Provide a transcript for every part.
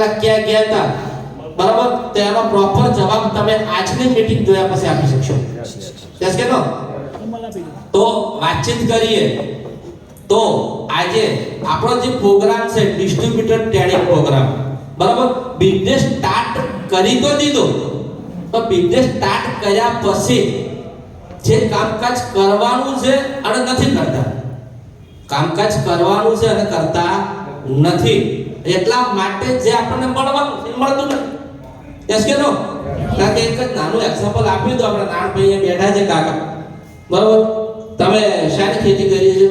કલાક ક્યાં ગયા હતા, બરાબર, તો એનો પ્રોપર જવાબ તમે આજની મીટિંગ જોયા પછી આપી શકશો. યસ કે નો? તો વાતચીત કરીએ તો આજે આપણો જે પ્રોગ્રામ છે ડિસ્ટ્રીબ્યુટર ટ્રેનિંગ પ્રોગ્રામ, બરાબર, બિઝનેસ સ્ટાર્ટ કરી તો દીધો, તો બિઝનેસ સ્ટાર્ટ કર્યા પછી જે કામકાજ કરવાનું છે અને નથી કરતા, કામકાજ કરવાનું છે અને કરતા નથી, એટલા માટે જે આપણને મળવાનું છે મળતું નથી. યસ કે નો? કારણ કે એક જ નાનું એક્ઝામ્પલ આપ્યું તો આપણે નાનભાઈ બેઠા છે કાકા, બરાબર, તમે શાની ખેતી કરી છે?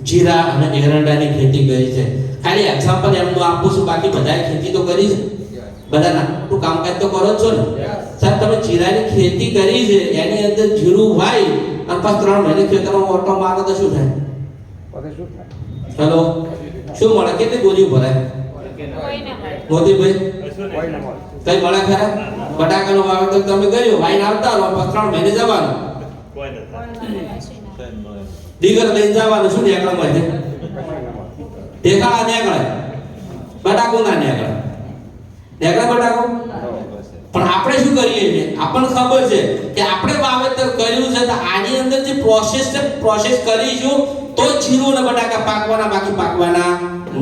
જીરા અને એરંડાની ખેતી કરી છે. ખાલી એક્ઝામ્પલ એમનું આપું છું, બાકી બધાએ ખેતી તો કરી છે, બધા નાનું કામકાજ તો કરો છો ને. સાહેબ તમે જીરાની ખેતી કરી છે, એની અંદર જીરું વાઈ અને પછી 3 મહિને ખેતરમાં ઓટો મારો તો શું થાય? હેલો, શું મળે? કેટલી ગોળીઓ ભરાય? મોદીભાઈ કઈ મળે ખરા? બટાકાનું વાવેતર તમે કર્યું, વાઈને આવતા રહો, પછી 3 મહિને જવાનું, દીકર લઈને જવાનું, શું નીકળે મળે? ઢેકાળા નીકળે, બટાકું ના નીકળે, નીકળે બટાકું. પણ આપણે શું કરીએ છીએ, આપણને ખબર છે કે આપણે વાવેતર કર્યું છે, તો આની અંદર જે પ્રોસેસ છે, પ્રોસેસ કરીશું તો જીરું અને બટાકા પાકવાના, બાકી પાકવાના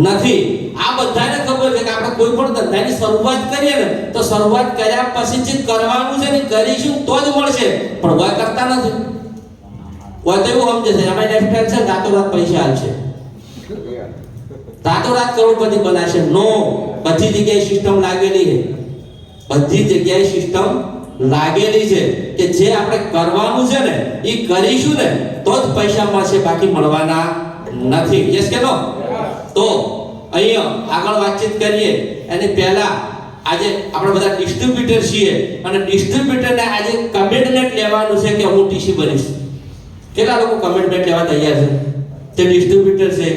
નથી. આ બધાને ખબર છે કે આપણે કોઈ પણ ધંધાની શરૂઆત કરીએ ને, તો શરૂઆત કર્યા પછી જે કરવાનું છે ને કરીશું તો જ મળશે, પણ હોય કરતા નથી. હોય તો એવું સમજે છે અમે લેફ્ટ છે, રાતોરાત પૈસા આવશે, રાતોરાત કરોડપતિ બનાશે. નો, બધી જગ્યાએ સિસ્ટમ લાગેલી છે, બધી જગ્યાએ સિસ્ટમ લાગેલી છે કે જે આપણે કરવાનું છે ને એ કરીશું ને તો જ પૈસા મળશે, બાકી મળવાના નથી. યસ કે નો? તો અહીંયા આગળ વાતચીત કરીએ એની પહેલા આજે આપણે બધા ડિસ્ટ્રીબ્યુટર છીએ અને ડિસ્ટ્રીબ્યુટરને આજે કમિટમેન્ટ લેવાનું છે કે હું ટીસી બનીશ. કેટલા લોકો કમિટમેન્ટ લેવા તૈયાર છે? તે ડિસ્ટ્રીબ્યુટર છે,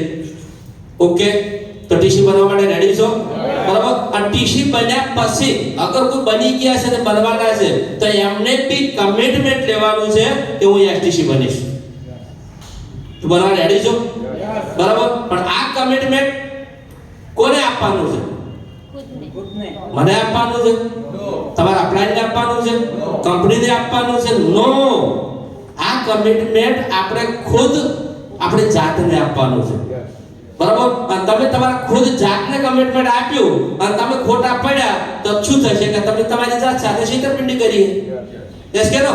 ઓકે, તો ટીસી બનવા માટે રેડી છો? બરાબર. અને ટીસી બન્યા પછી અગર કોઈ બની ગયા છે ને બનવાના છે તો એમને બી કમિટમેન્ટ લેવાનું છે કે હું એસટીસી બનીશ. તો બનવા રેડી છો? બરાબર. પણ આ કમિટમેન્ટ કોને આપવાનું છે? મને આપવાનું છે? તમારા અપ્લાયને આપવાનું છે? કંપનીને આપવાનું છે? નો, આ કમિટમેન્ટ આપણે ખુદ આપણે જાતને આપવાનું છે. બરાબર. અને તમે તમારા ખુદ જાતને કમિટમેન્ટ આપ્યું અને તમે ખોટા પડ્યા તો શું થશે કે તમે તમારી જાત સાથે છેતરપિંડી કરી. યસ કે નો?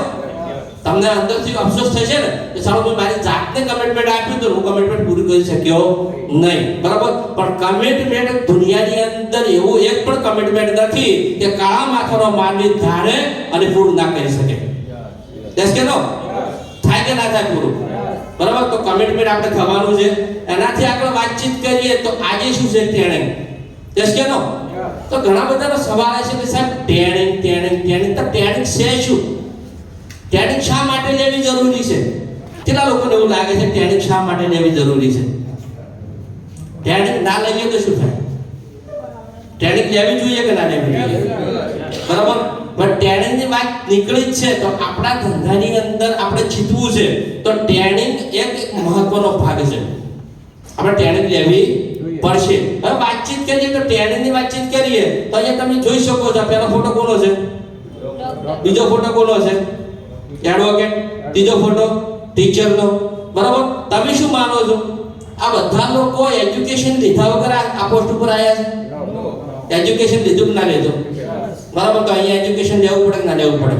તમને અંદરથી અફસોસ થશે ને કે સાલો મેં મારી જાતને કમિટમેન્ટ આપ્યું તો હું કમિટમેન્ટ પૂરી કરી શક્યો નહીં. બરાબર. પણ કમિટમેન્ટ દુનિયાની અંદર એવું એક પણ કમિટમેન્ટ નથી કે કાળા માથાનો માનવી ધારે અને પૂરું ના કરી શકે. યસ કે નો? થાય કે ના થાય પૂરું? બરાબર. તો કમિટમેન્ટ આપણે થવાનું છે. એનાથી આગળ વાતચીત કરીએ તો આજે શું છે? ટ્રેનિંગ. યસ કે નો? તો ઘણા બધાનો સવાલ છે કે સાહેબ ટ્રેનિંગ ટ્રેનિંગ ટ્રેનિંગ, તો ટ્રેનિંગ છે શું? ટ્રેનિંગ શા માટે લેવી જરૂરી છે? કેટલા લોકોને એવું લાગે છે ટ્રેનિંગ શા માટે લેવી જરૂરી છે? ટ્રેનિંગ ના લઈએ તો શું થાય? ટ્રેનિંગ લેવી જોઈએ કે ના લેવી જોઈએ? બરાબર. પણ ટ્રેનિંગની વાત નીકળી જ છે તો આપણા ધંધાની અંદર આપણે જીતવું છે તો ટ્રેનિંગ એક મહત્વનો ભાગ છે. આપણે ટ્રેનિંગ લેવી પડશે. હવે વાતચીત કરીએ તો ટ્રેનિંગની વાતચીત કરીએ તો અહીંયા તમે જોઈ શકો છો પહેલો ફોટો કોનો છે? બીજો ફોટો કોનો છે? એડવોકેટ. ત્રીજો ફોટો ટીચરનો. બરાબર. તમે શું માનો છો આ બધા લોકો એજ્યુકેશન લીધા વગર આ પોસ્ટ ઉપર આવ્યા છે? એજ્યુકેશન લીધું કે ના લીધું? બરાબર. તો અહીંયા એજ્યુકેશન લેવું પડે કે ના લેવું પડે?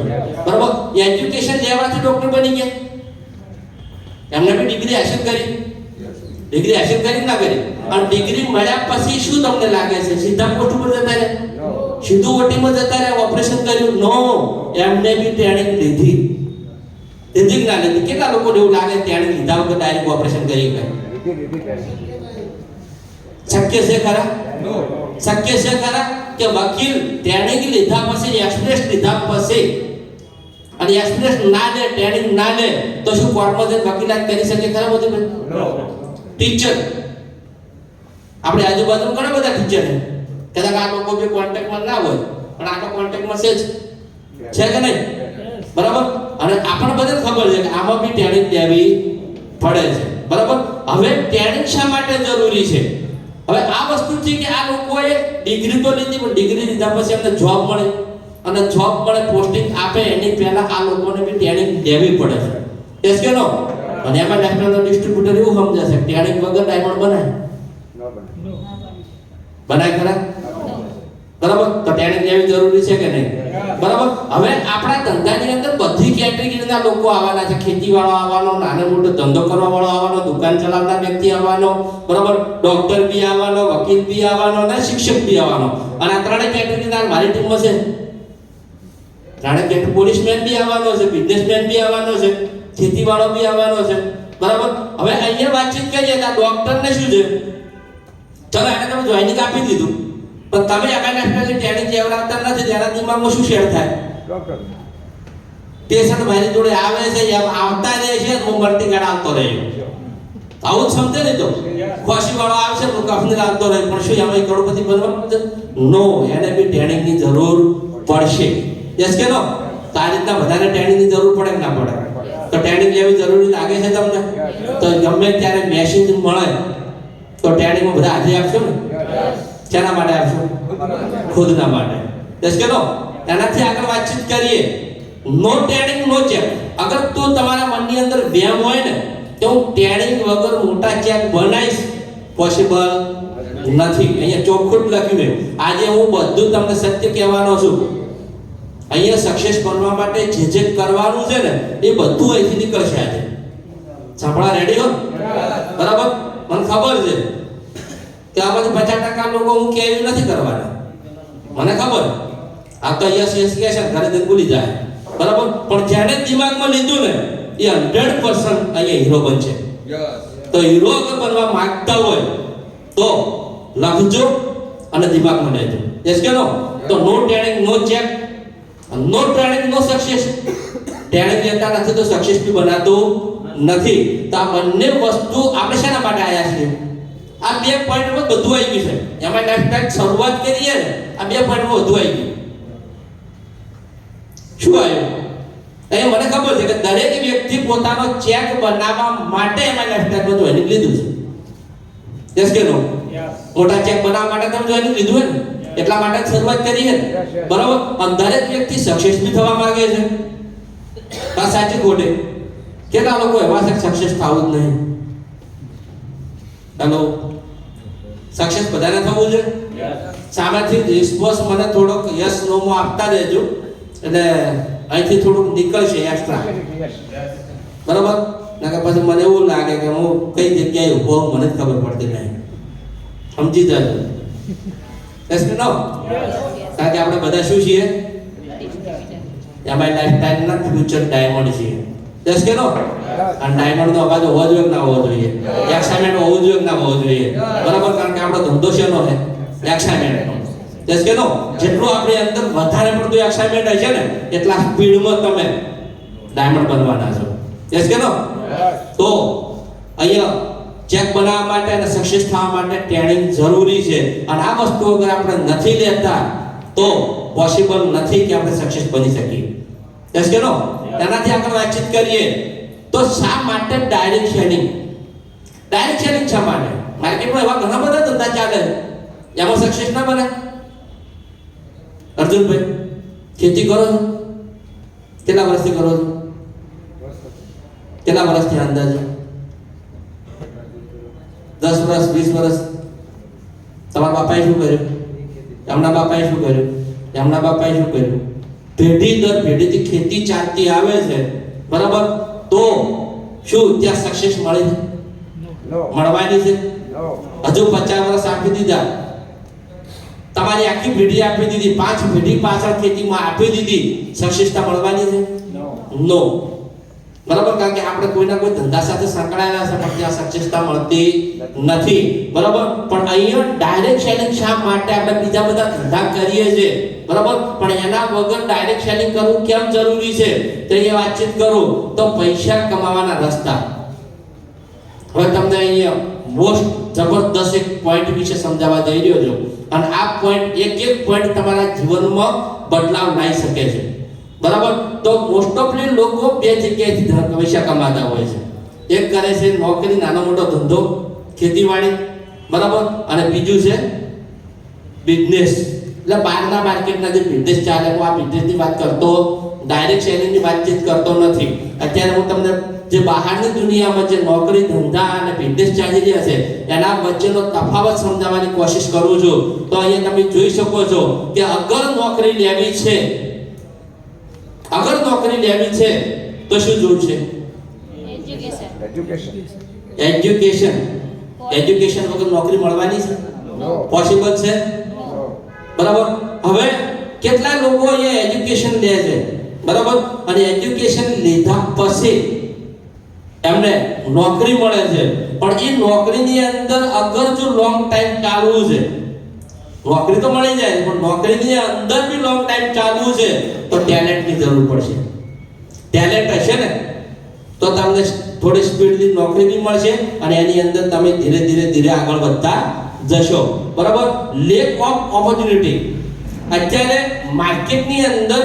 બરાબર. એજ્યુકેશન લેવાથી ડોક્ટર બની ગયા? એમને બી ડિગ્રી હાસિલ કરી? ડિગ્રી હાસિલ કરી ના કરી? અને ડિગ્રી મળ્યા પછી શું તમને લાગે છે સીધા પોસ્ટ ઉપર જતા રહે? સીધું ઓટીમાં જતા રહે? ઓપરેશન કર્યું? નો, એમને બી ટ્રેનિંગ લીધી. લીધી કે ના લીધી? કેટલા લોકોને એવું લાગે ટ્રેનિંગ લીધા વગર ડાયરેક્ટ ઓપરેશન કરી ગયા? શક્ય છે ખરા? શક્ય છે ખરા કે વકીલ ટ્રેનિંગ લીધા પછી એક્સપ્રેસ લીધા પછી અને એક્સપ્રેસ ના લે, ટ્રેનિંગ ના લે તો શું કોર્ટમાં જઈને વકીલાત કરી શકે ખરા? બધું ટીચર આપણે આજુબાજુ ઘણા બધા ટીચર છે, કદાચ આ લોકો બી કોન્ટેક્ટમાં ના હોય પણ આ તો કોન્ટેક્ટમાં છે કે નહીં? બરાબર. અને આપણને બધાને ખબર છે કે આમાં બી ટ્રેનિંગ લેવી પડે છે. બરાબર. હવે ટ્રેનિંગ શા માટે જરૂરી છે? હવે આ વસ્તુ છે કે આ લોકોએ ડિગ્રી તો લીધી, પણ ડિગ્રી લીધા પછી એમને જોબ મળે, અને જોબ મળે, પોસ્ટિંગ આપે, એની પહેલા આ લોકોને બી ટ્રેનિંગ દેવી પડે છે. એસ કે નો? અને એમાં નેશનલ ડિસ્ટ્રીબ્યુટર એવું સમજે છે ટ્રેનિંગ વગર ડાયમંડ બનાય બનાય ખરા? બરાબર? તો ટ્રેનિંગ લેવી જરૂરી છે કે નહીં? બરાબર? હવે આપણા ધંધાની અંદર બધી કેટેગરીના લોકો આવવાના છે. ખેતીવાળો આવવાનો, નાનો મોટો ધંધો કરવા વાળો આવવાનો, દુકાન ચલાવનાર વ્યક્તિ આવવાનો, બરાબર, ડોક્ટર બી આવવાનો, વકીલ બી આવવાનો અને શિક્ષક બી આવવાનો. અને આ ત્રણેય કેટેગરીના મારી ટીમમાં છે. ત્રણેય કેટેગરી, પોલીસમેન બી આવવાનો છે, બિઝનેસમેન બી આવવાનો છે, ખેતીવાળો બી આવવાનો છે. બરાબર? હવે અહીંયા વાતચીત કરીએ કે આ ડોક્ટરને શું છે? ચલો એને તમે જોઈનિંગ આપી દીધું, પણ તમે એમએનએફની ટ્રેનિંગ લેવડાવતા નથી, તેના દિમાગમાં શું શેર થાય? ડોક્ટર પેશન્ટ મારી જોડે આવે છે, એમ આવતા રહે છે, હું મલ્ટી કાર્ડ આવતો રહ્યો. આવું જ સમજે ને? તો ખોશી વાળો આવશે, હું કંપની આવતો રહ્યો, પણ શું એમાં કરોડપતિ બનવાનું છે? નો, એને બી ટ્રેનિંગની જરૂર પડશે. યસ કે નો? તો આ રીતના બધાને ટ્રેનિંગની જરૂર પડે કે ના પડે? તો ટ્રેનિંગ લેવી જરૂરી લાગે છે તમને? તો ગમે ત્યારે મેસેજ મળે તો ટ્રેનિંગમાં બધા હાજરી આપશો ને? શેના માટે આપશો? ખુદના માટે. યસ કે નો? એનાથી આગળ વાતચીત કરીએ. નો ટ્રેનિંગ નો ચેક. અગર તું તમારા મનની અંદર વહેમ હોય ને કે હું ટ્રેનિંગ વગર મોટા ચેક બનાવીશ, પોસિબલ નથી. અહીંયા ચોખ્ખું જ લખ્યું છે. આજે હું બધું તમને સત્ય કહેવાનો છું. અહીંયા સક્સેસ બનવા માટે જે જે કરવાનું છે ને એ બધું અહીંથી નીકળશે. આજે સાંભળવા રેડી હો? બરાબર? મને ખબર છે કે આમાંથી 50% લોકો હું કેવી નથી કરવાના. મને ખબર. આ તો યસ યસ કે છે, ઘરે જઈને ભૂલી જાય. બરાબર? પણ જેને દિમાગમાં લીધું ને એ 100% અહીંયા હીરો બનશે. તો હીરો અગર બનવા માંગતા હોય તો લખજો અને દિમાગમાં લેજો. યસ કે નો? તો નો ટ્રેનિંગ નો ચેક, નો ટ્રેનિંગ નો સક્સેસ. ટ્રેનિંગ લેતા નથી તો સક્સેસ બી બનાતું નથી. તો આ બંને વસ્તુ આપણે શેના માટે આવ્યા છીએ? આ બે પોઈન્ટમાં બધું આવી ગયું છે. એમાં લાઈફટાઈમ શરૂઆત કરીએ ને આ બે પોઈન્ટમાં બધું આવી ગયું. શું આવ્યું? એ મને ખબર છે કે દરેક વ્યક્તિ પોતાનો ચેક બનાવવા માટે એમાં લાઈફટાઈમમાં જોઈનિંગ લીધું છે. યસ કે નો? મોટા ચેક બનાવવા માટે તમે જોઈનિંગ લીધું હોય ને, એટલા માટે શરૂઆત કરી છે. બરાબર? અને દરેક વ્યક્તિ સક્સેસ બી થવા માંગે છે. આ સાચી ખોટે? કેટલા લોકો એવા છે સક્સેસ થવું જ નહીં? હેલો, સક્સેસ બધાને થવું છે? સામેથી રિસ્પોન્સ મને થોડોક યસ નો માં આપતા રહેજો, એટલે અહીંથી થોડુંક નીકળશે એક્સ્ટ્રા. બરાબર? ના પછી મને એવું લાગે કે હું કઈ જગ્યાએ ઊભો મને જ ખબર પડતી નહીં. સમજી જાજો. યસ કે નો? કારણ કે આપણે બધા શું છીએ? એમાં લાઈફટાઈમના ફ્યુચર ડાયમંડ છીએ. યસ કે નો? અને ડાયમંડનો અવાજ હોવો જોઈએ કે ના હોવો જોઈએ? એક્સાઇટમેન્ટ હોવું જોઈએ કે ના હોવું જોઈએ? બરાબર? કારણ કે આપણો ધંધો શેનો છે? એક્સાઇટમેન્ટનો. યસ કે નો? જેટલું આપણી અંદર વધારે પડતું એક્સાઇટમેન્ટ હશે ને એટલા સ્પીડમાં તમે ડાયમંડ બનવાના છો. યસ કે નો? તો અહીંયા ચેક બનાવવા માટે અને સક્સેસ થવા માટે ટ્રેનિંગ જરૂરી છે. અને આ વસ્તુ અગર આપણે નથી લેતા તો પોસિબલ નથી કે આપણે સક્સેસ બની શકીએ. યસ કે નો? એનાથી આગળ વાતચીત કરીએ તો શા માટે ડાયરેક્ટ સેલિંગ? ડાયરેક્ટ સેલિંગ શા માટે? માર્કેટમાં એવા ઘણા બધા ધંધા ચાલે, એમાં સક્સેસ ના બને. અર્જુનભાઈ, ખેતી કરો છો? કેટલા વર્ષથી કરો છો? કેટલા વર્ષથી અંદાજે? 10 વર્ષ, 20 વર્ષ? તમારા બાપાએ શું કર્યું? એમના બાપાએ શું કર્યું? એમના બાપાએ શું કર્યું? પેઢી દર પેઢીથી ખેતી ચાલતી આવે છે. બરાબર? તો શું ત્યાં સક્સેસ મળી છે? મળવાની છે? હજુ 50 વર્ષ આપી દીધા, તમારી આખી પેઢી આપી દીધી, 5 પેઢી પાછળ ખેતીમાં આપી દીધી, સક્સેસતા મળવાની છે? નો. બરાબર? કારણ કે આપણે કોઈના કોઈ ધંધા સાથે સંકળાયેલા છે પણ ત્યાં સક્સેસતા મળતી નથી. બરાબર? પણ અહીંયા ડાયરેક્ટ સેલિંગ શા માટે આપણે બીજા બધા ધંધા કરીએ છીએ? બરાબર? પણ એના વગર ડાયરેક્ટ સેલિંગ કરવું કેમ જરૂરી છે તો એ વાતચીત કરું. તો પૈસા કમાવાના રસ્તા. હવે તમને અહીંયા મોસ્ટ જબરદસ્ત એક પોઈન્ટ વિશે સમજાવવા જઈ રહ્યો છું, અને આ પોઈન્ટ એક પોઈન્ટ તમારા જીવનમાં બદલાવ લાવી શકે છે. બરાબર? તો મોસ્ટ ઓફલી લોકો બે જગ્યાએથી પૈસા કમાતા હોય છે. એક કરે છે નોકરી, નાનો મોટો ધંધો, ખેતીવાડી. બરાબર. અને બીજું છે બિઝનેસ, એટલે બહારના માર્કેટના જે બિઝનેસ ચાલે, હું આ બિઝનેસની વાત કરતો, ડાયરેક્ટ સેલિંગની વાતચીત કરતો નથી. અત્યારે હું તમને જે બહારની દુનિયામાં જે નોકરી ધંધા અને બિઝનેસ ચાલી રહ્યા છે એના વચ્ચેનો તફાવત સમજાવવાની કોશિશ કરું છું. તો અહીંયા તમે જોઈ શકો છો કે અગર નોકરી લેવી છે, અગર નોકરી લેવી છે તો શું જરૂર છે? એજ્યુકેશન. એજ્યુકેશન વગર નોકરી મળવાની છે? પોસિબલ છે? બરાબર. હવે કેટલા લોકો એ એજ્યુકેશન લે છે, બરાબર, અને એજ્યુકેશન લીધા પછી એમને નોકરી મળે છે, પણ એ નોકરીની અંદર અગર જો લોંગ ટાઈમ ચાલવું છે, નોકરી તો મળી જાય પણ નોકરીની અંદર બી લોંગ ટાઈમ ચાલવું છે તો ટેલેન્ટની જરૂર પડશે. ટેલેન્ટ હશે ને તો તમને થોડી સ્પીડથી નોકરી બી મળશે અને એની અંદર તમે ધીરે ધીરે ધીરે આગળ વધતા જશો. બરાબર. Lack of opportunity. અત્યારે માર્કેટની અંદર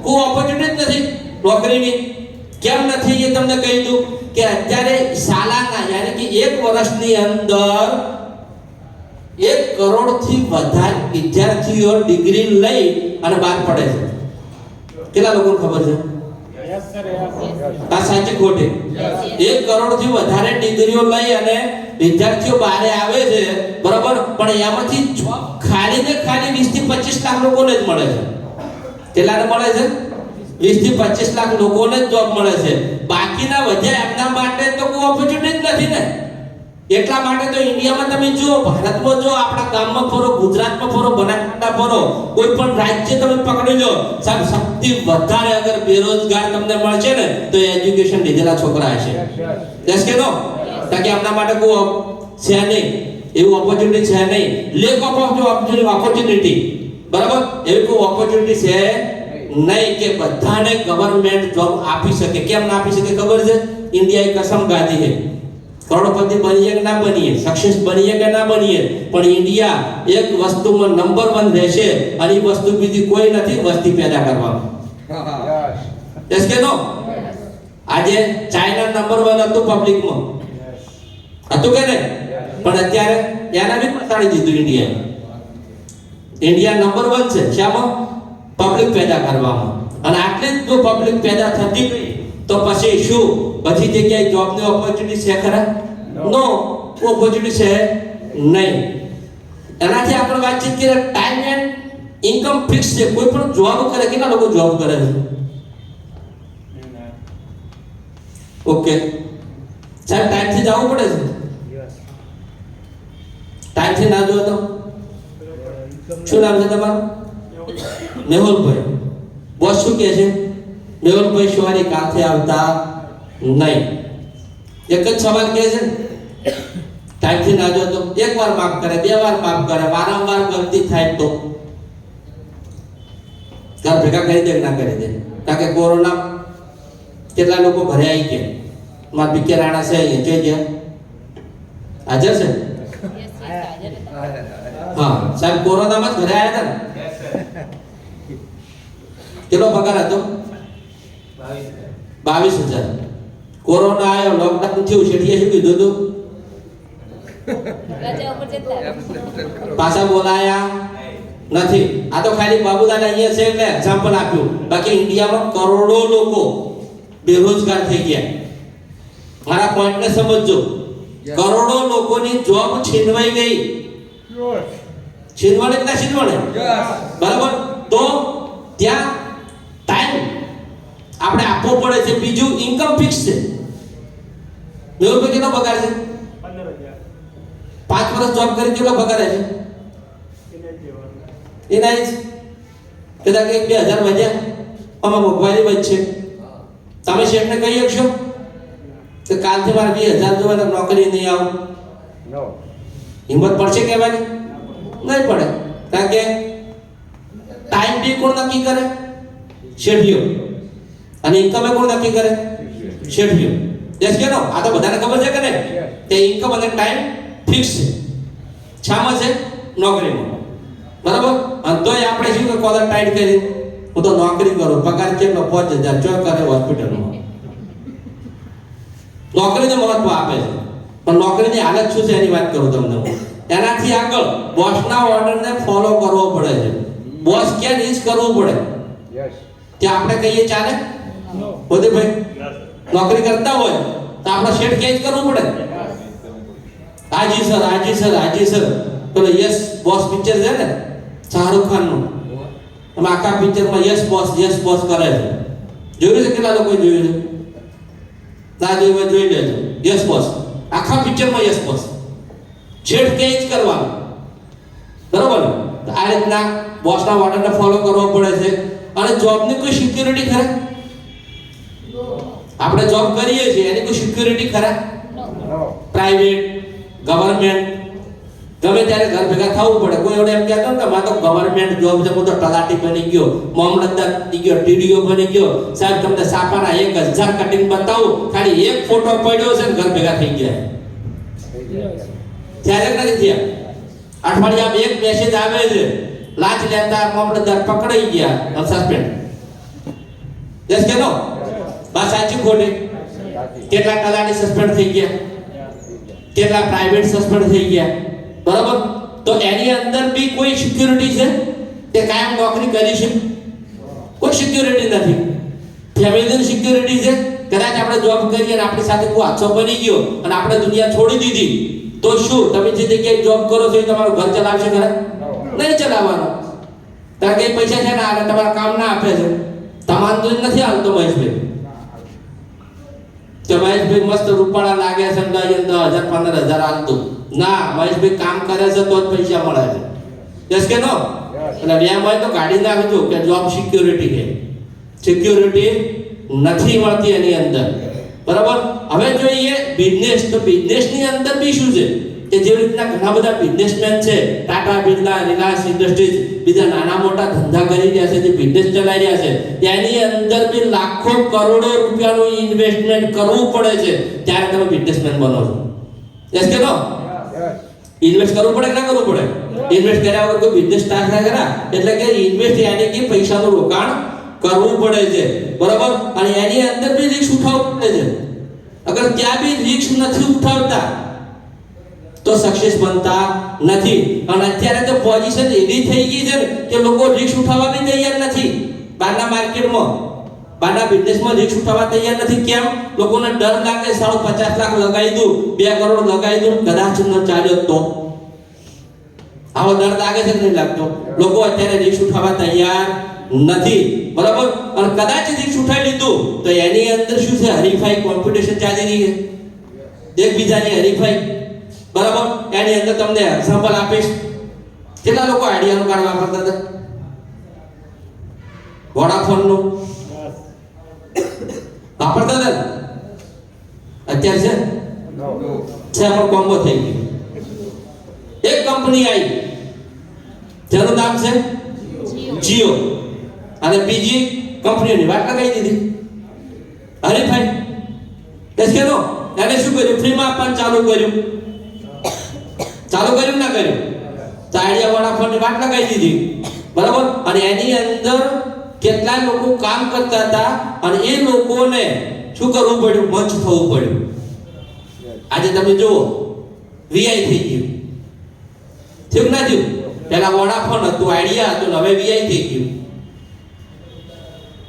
કોઈ ઓપોર્ચ્યુનિટી નથી નોકરીની. કેમ નથી એ તમને કહી દઉં કે અત્યારે સાલાના યાની કે એક વર્ષની અંદર 1 કરોડથી વધારે વિદ્યાર્થીઓ ડિગ્રી લઈ અને બહાર પડે છે. કેટલા લોકોને ખબર છે? આ સાચી ખોટી? 1 કરોડથી વધારે ડિગ્રીઓ લઈ અને વિદ્યાર્થીઓ બહાર આવે છે, બરાબર, પણ એમાંથી જોબ ખાલી ને ખાલી 20 થી 25 લાખ લોકોને જ મળે છે. કેટલાને મળે છે? 20 થી 25 લાખ લોકોને જ જોબ મળે છે. બાકીના વધ્યા એમના માટે તો કોઈ ઓપોર્ચ્યુનિટી જ નથી ને. એટલા માટે તો ઇન્ડિયામાં તમે જો, ભારતમાં જો, આપણા ગામમાં ફરો, ગુજરાતમાં ફરો, બનાસકાંઠા ફરો, કોઈ પણ રાજ્ય તમે પકડી લો, સાહેબ સૌથી વધારે અગર બેરોજગાર તમને મળશે ને તો એજ્યુકેશન લીધેલા છોકરા હશે. યસ કે નો? કારણ કે આપણા માટે કોઈ છે નહીં, એવું ઓપોર્ચ્યુનિટી છે નહીં. Lack of opportunity. બરાબર. એવી કોઈ ઓપોર્ચ્યુનિટી છે નહીં કે બધાને ગવર્નમેન્ટ જોબ આપી શકે. કેમ ના આપી શકે ખબર છે? ઇન્ડિયાએ કસમ ખાધી છે, કરોડપતિ બનીએ કે ના બનીએ, સક્સેસ બનીએ કે ના બનીએ, પણ ઇન્ડિયા એક વસ્તુમાં નંબર 1 રહેશે અને એ વસ્તુ બીજી કોઈ નથી, વસ્તી પેદા કરવાનું. યસ કે નો? આજે ચાઇના નંબર 1 હતું પબ્લિકમાં, હતું કે નહીં? પણ અત્યારે એના બી પછાડી દીધું ઇન્ડિયા. ઇન્ડિયા નંબર 1 છે શામાં? પબ્લિક પેદા કરવામાં. અને આટલી જ જો પબ્લિક પેદા થતી ગઈ તો પછી શું બધી જગ્યાએ જોબની ઓપોર્ચ્યુનિટી છે ખરા? નો ઓપોર્ચ્યુનિટી છે નહીં. એનાથી આપણે વાતચીત કરીએ, ટાઈમ એન્ડ ઇન્કમ ફિક્સ છે. કોઈ પણ જોબ કરે, કેટલા લોકો જોબ કરે છે? ઓકે સાહેબ, ટાઈમથી જવું પડે છે. ટાઈમથી ના જો તો શું નામ છે તમારું? મેહુલભાઈ. બોસ શું કહે છે? મેહુલભાઈ સવારે કાંઠે આવતા નહીં. એક જ સવાલ કહે છે, ટાઈમથી ના જો તો. 1 વાર માફ કરે, 2 વાર માફ કરે, વારંવાર ગલતી થાય તો ઘર ભેગા કરી દે કે ના કરી દે? કારણ કે કોરોના કેટલા લોકો ઘરે આવી ગયા. મારા બીકે રાણા છે અહીંયા, જોઈ ગયા? હાજર છે? હા સાહેબ, કોરોનામાં જ ઘરે આવ્યા હતા ને? કેટલો પગાર હતો? 22,000. કોરોના આવ્યો, લોકડાઉન થયું, શેઠીએ શું કીધું હતું? પાછા બોલાયા નથી. આ તો ખાલી બાબુદાન અહીંયા છે એટલે એક્ઝામ્પલ આપ્યું. બાકી ઇન્ડિયામાં કરોડો લોકો બેરોજગાર થઈ ગયા. મારા પોઈન્ટને સમજજો. કરોડો લોકોની જોબ છીનવાઈ ગઈ. છીનવાડે કે ના છીનવાડે? બરાબર. તો ત્યાં ટાઈમ આપણે આપવો પડે છે. બીજું ઇન્કમ ફિક્સ છે. મેહુલભાઈ કેટલો પગાર છે? 5 વર્ષ જોબ કરી કેટલો પગાર છે? એના જ કદાચ 1-2 હજાર વધ્યા. આમાં મોંઘવારી વધશે. તમે શેઠને કહી શકશો કે કાલથી મારે 20,000 જોવા, નોકરી નહીં આવું? હિંમત પડશે કહેવાની? નહીં પડે. કારણ કે ટાઈમ બી કોણ નક્કી કરે? શેઠીઓ. અને ઇન્કમ કોણ નક્કી કરે? શેઠીઓ. યસ કે નો? આ તો બધાને ખબર છે કે નહીં કે ઇન્કમ અને ટાઈમ ફિક્સ છે. શામાં છે? નોકરીમાં. બરાબર. અને તોય આપણે શું કે કોલર ટાઈટ કરી, હું તો નોકરી કરું, પગાર કેટલો? 5,000. ચો કરે હોસ્પિટલમાં. નોકરીને મહત્વ આપે છે, પણ નોકરીની હાલત શું છે એની વાત કરું તમને હું. એનાથી આગળ બોસના ઓર્ડરને ફોલો કરવો પડે છે. બોસ કે રીચ કરવું પડે. ત્યાં આપણે કહીએ ચાલે? બોધે ભાઈ નોકરી કરતા હોય તો આપણે શેઠ કે જ કરવું પડે. હાજી સર, હાજી સર, હાજી સર. પેલો યસ બોસ પિક્ચર છે ને શાહરુખ ખાન નું, એમાં આખા પિક્ચરમાં યસ બોસ કરે છે. જોયું છે? કેટલા લોકો જોયું છે? ના જોયું જોઈ લેજો. યસ બોસ, આખા પિક્ચરમાં યસ બોસ, શેઠ કે જ કરવાનું. બરોબર ને? તો આ રીતના બોસના ઓર્ડરને ફોલો કરવો પડે છે. અને જોબની કોઈ સિક્યુરિટી ખરા? આપણે જોબ કરીએ છીએ એની કોઈ સિક્યુરિટી ખરા? પ્રાઇવેટ, ગવર્નમેન્ટ, ગમે ત્યારે ઘર ભેગા થવું પડે. કોઈ એવડે એમ કહેતો કે મારે તો ગવર્નમેન્ટ જોબ છે, હું તો તલાટી બની ગયો, મામલતદાર બની ગયો, ટીડીઓ બની ગયો, સાહેબ તમને સાપાના 1000 કટિંગ બતાવું, ખાલી એક ફોટો પડ્યો છે ને ઘર ભેગા થઈ ગયા. ત્યારે નથી થયા. અઠવાડિયામાં એક મેસેજ આવે છે, લાંચ લેતા મામલતદાર પકડાઈ ગયા, સસ્પેન્ડ. યસ કે નો? બસ સાચી ખોટી? કેટલા તલાટી સસ્પેન્ડ થઈ ગયા, કેટલા પ્રાઇવેટ સસ્પેન્ડ થઈ ગયા. બરાબર? તો એની અંદર બી કોઈ સિક્યુરિટી છે? તે કાયમ નોકરી કરી છે? કોઈ સિક્યુરિટી નથી. ફેમિલીની સિક્યુરિટી છે? કદાચ આપણે જોબ કરીએ અને આપણી સાથે કોઈ હાદસો બની ગયો અને આપણે દુનિયા છોડી દીધી તો શું તમે જે જગ્યાએ જોબ કરો છો એ તમારું ઘર ચલાવશે ખરા? નહીં ચલાવવાનું. તારે કઈ પૈસા છે ને આ તમારા કામ ના આપે છે. તમારું તો નથી હાલતો મહેશભાઈ. કે મહેશભાઈ મસ્ત રૂપાળા લાગે છે, 10,000 15,000 હાલતું. ના, મહેશભાઈ કામ કરે છે તો જ પૈસા મળે છે. યસ કે નો? એટલે વ્યાયામ હોય તો કાઢી નાખજો કે જોબ સિક્યુરિટી છે. સિક્યુરિટી નથી મળતી એની અંદર. બરાબર? હવે જોઈએ બિઝનેસ. તો બિઝનેસની અંદર બી શું છે કે જેવી રીતના ઘણા બધા બિઝનેસમેન છે, ટાટા, બિરલા, રિલાયન્સ ઇન્ડસ્ટ્રીઝ, બીજા નાના મોટા ધંધા કરી રહ્યા છે, જે બિઝનેસ ચલાવી રહ્યા છે, એની અંદર બી લાખો કરોડો રૂપિયાનું ઇન્વેસ્ટમેન્ટ કરવું પડે છે ત્યારે તમે બિઝનેસમેન બનો છો. યસ કે નો? ઇન્વેસ્ટ કરવું પડે કે ના કરવું પડે? ઇન્વેસ્ટ કર્યા વગર કોઈ બિઝનેસ સ્ટાર્ટ થાય ખરા? એટલે કે ઇન્વેસ્ટ યાની કે પૈસાનું રોકાણ કરવું પડે છે. બરાબર? અને એની અંદર બી રિસ્ક ઉઠાવવું પડે છે. અગર ત્યાં બી રિસ્ક નથી ઉઠાવતા તો સક્સેસ બનતા નથી. અને અત્યારે તો પોઝિશન એવી થઈ ગઈ છે કે લોકો રિસ્ક ઉઠાવવા બી તૈયાર નથી. બહારના માર્કેટમાં, બહારના બિઝનેસમાં રિસ્ક ઉઠાવવા તૈયાર નથી. કેમ? લોકોને ડર લાગે, 50 લાખ લગાવી દઉં, 2 કરોડ લગાવી દઉં, કદાચ ન ચાલ્યો તો. આવો ડર લાગે છે કે નહીં લાગતો? લોકો અત્યારે રિસ્ક ઉઠાવવા તૈયાર નથી. બરાબર? અને કદાચ રિસ્ક ઉઠાવી લીધું તો એની અંદર શું છે? હરીફાઈ, કોમ્પિટિશન ચાલી રહી છે, એકબીજાની હરીફાઈ. બરાબર? એની અંદર તમને એક્ઝામ્પલ આપીશ. કેટલા લોકો આઈડિયાનું કાર્ડ વાપરતા હતા? વોડાફોનનું વાપરતા હતા? અત્યારે છે પણ કોમ્બો થઈ ગયું. એક કંપની આવી જેનું નામ છે જીઓ, અને બીજી કંપનીઓની વાત લગાવી દીધી. હરીફાઈ. કે નો? એને શું કર્યું? ફ્રીમાં આપવાનું ચાલુ કર્યું. ચાલુ કર્યું ના કર્યું? તો આઈડિયા વોડાફોનની વાત લગાવી દીધી. બરાબર? અને એની અંદર કેટલા લોકો કામ કરતા હતા અને એ લોકોને શું કરવું પડ્યું? મંચ થવું પડ્યું. આજે તમે જુઓ વીઆઈ થઈ ગયું. થયું ના થયું? પહેલા વોડાફોન હતું, આઈડિયા હતું, હવે વીઆઈ થઈ ગયું.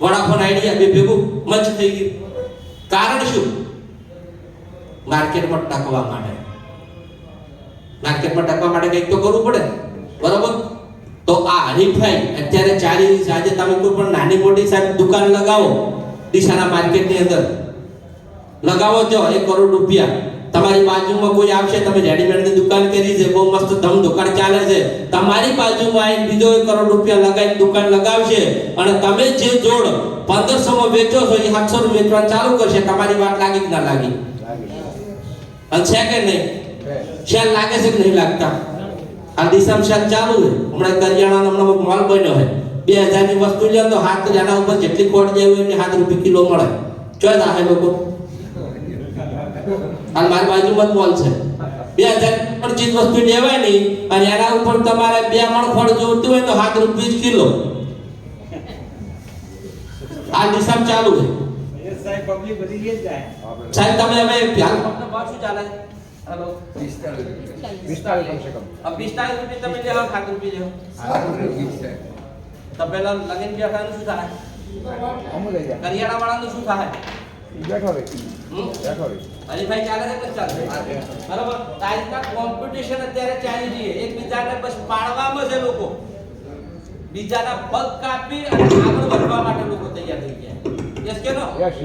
વોડાફોન આઈડિયા બે ભેગું મંચ થઈ ગયું. કારણ શું? માર્કેટમાં ટકવા માટે. માર્કેટમાં ટકવા માટે કંઈક તો કરવું પડે. બરાબર? તો આ હરીફાઈ અત્યારે ચાલી રહી છે. આજે તમે કોઈ પણ નાની મોટી સાહેબ દુકાન લગાવો ડીસાના માર્કેટની અંદર, લગાવો જો 1 કરોડ રૂપિયા, તમારી બાજુમાં કોઈ આવશે, તમે રેડીમેડની દુકાન કરી છે, બહુ મસ્ત ધમ દુકાન ચાલે છે, તમારી બાજુમાં આવીને બીજો 1 કરોડ રૂપિયા લગાવીને દુકાન લગાવશે અને તમે જે જોડ 1500 માં વેચો છો એ 700 માં વેચવાનું ચાલુ કરશે. તમારી વાત લાગી કે ના લાગી? અને છે કે નહીં? શેર લાગે છે કે નહીં લાગતા? આ દિશામાં શેર ચાલુ છે. હમણાં કરિયાણાનો હમણાં માલ બન્યો છે, 2000 ની વસ્તુ લે તો હાથ એના ઉપર જેટલી ખોટ જાય એટલી 7 રૂપિયા કિલો મળે. ચોય ના હે લોકો. આ મારી બાજુમાં જ મોલ છે, 2000 પણ ચીજ વસ્તુ લેવાય નહીં અને એના ઉપર તમારે 2 મણ ખોળ જોઈતું હોય તો 7 રૂપિયા કિલો. આ દિશામાં ચાલુ છે. સાહેબ પબ્લિક બધી લે જાય. સાહેબ તમે હવે હાલ શું ચાલે? हेलो 45 कम से कम अब 45 रुपये તમે લેવા ખાતું પી લેવો તો પેલા લગન બેઠાનું શું થાય અમુ લઈ જાય કરિયાણા વાળાનું શું થાય બેઠો રે હરીફાઈ ચાલે છે કે ચાલે બરાબર તારીખના કોમ્પિટિશન અત્યારે ચાલી રહી છે એકબીજાને બસ પાડવામાં છે લોકો બીજાના પગ કાપી અને આગળ વધવા માટે લોકો તૈયાર થઈ ગયા યસ કે નો યસ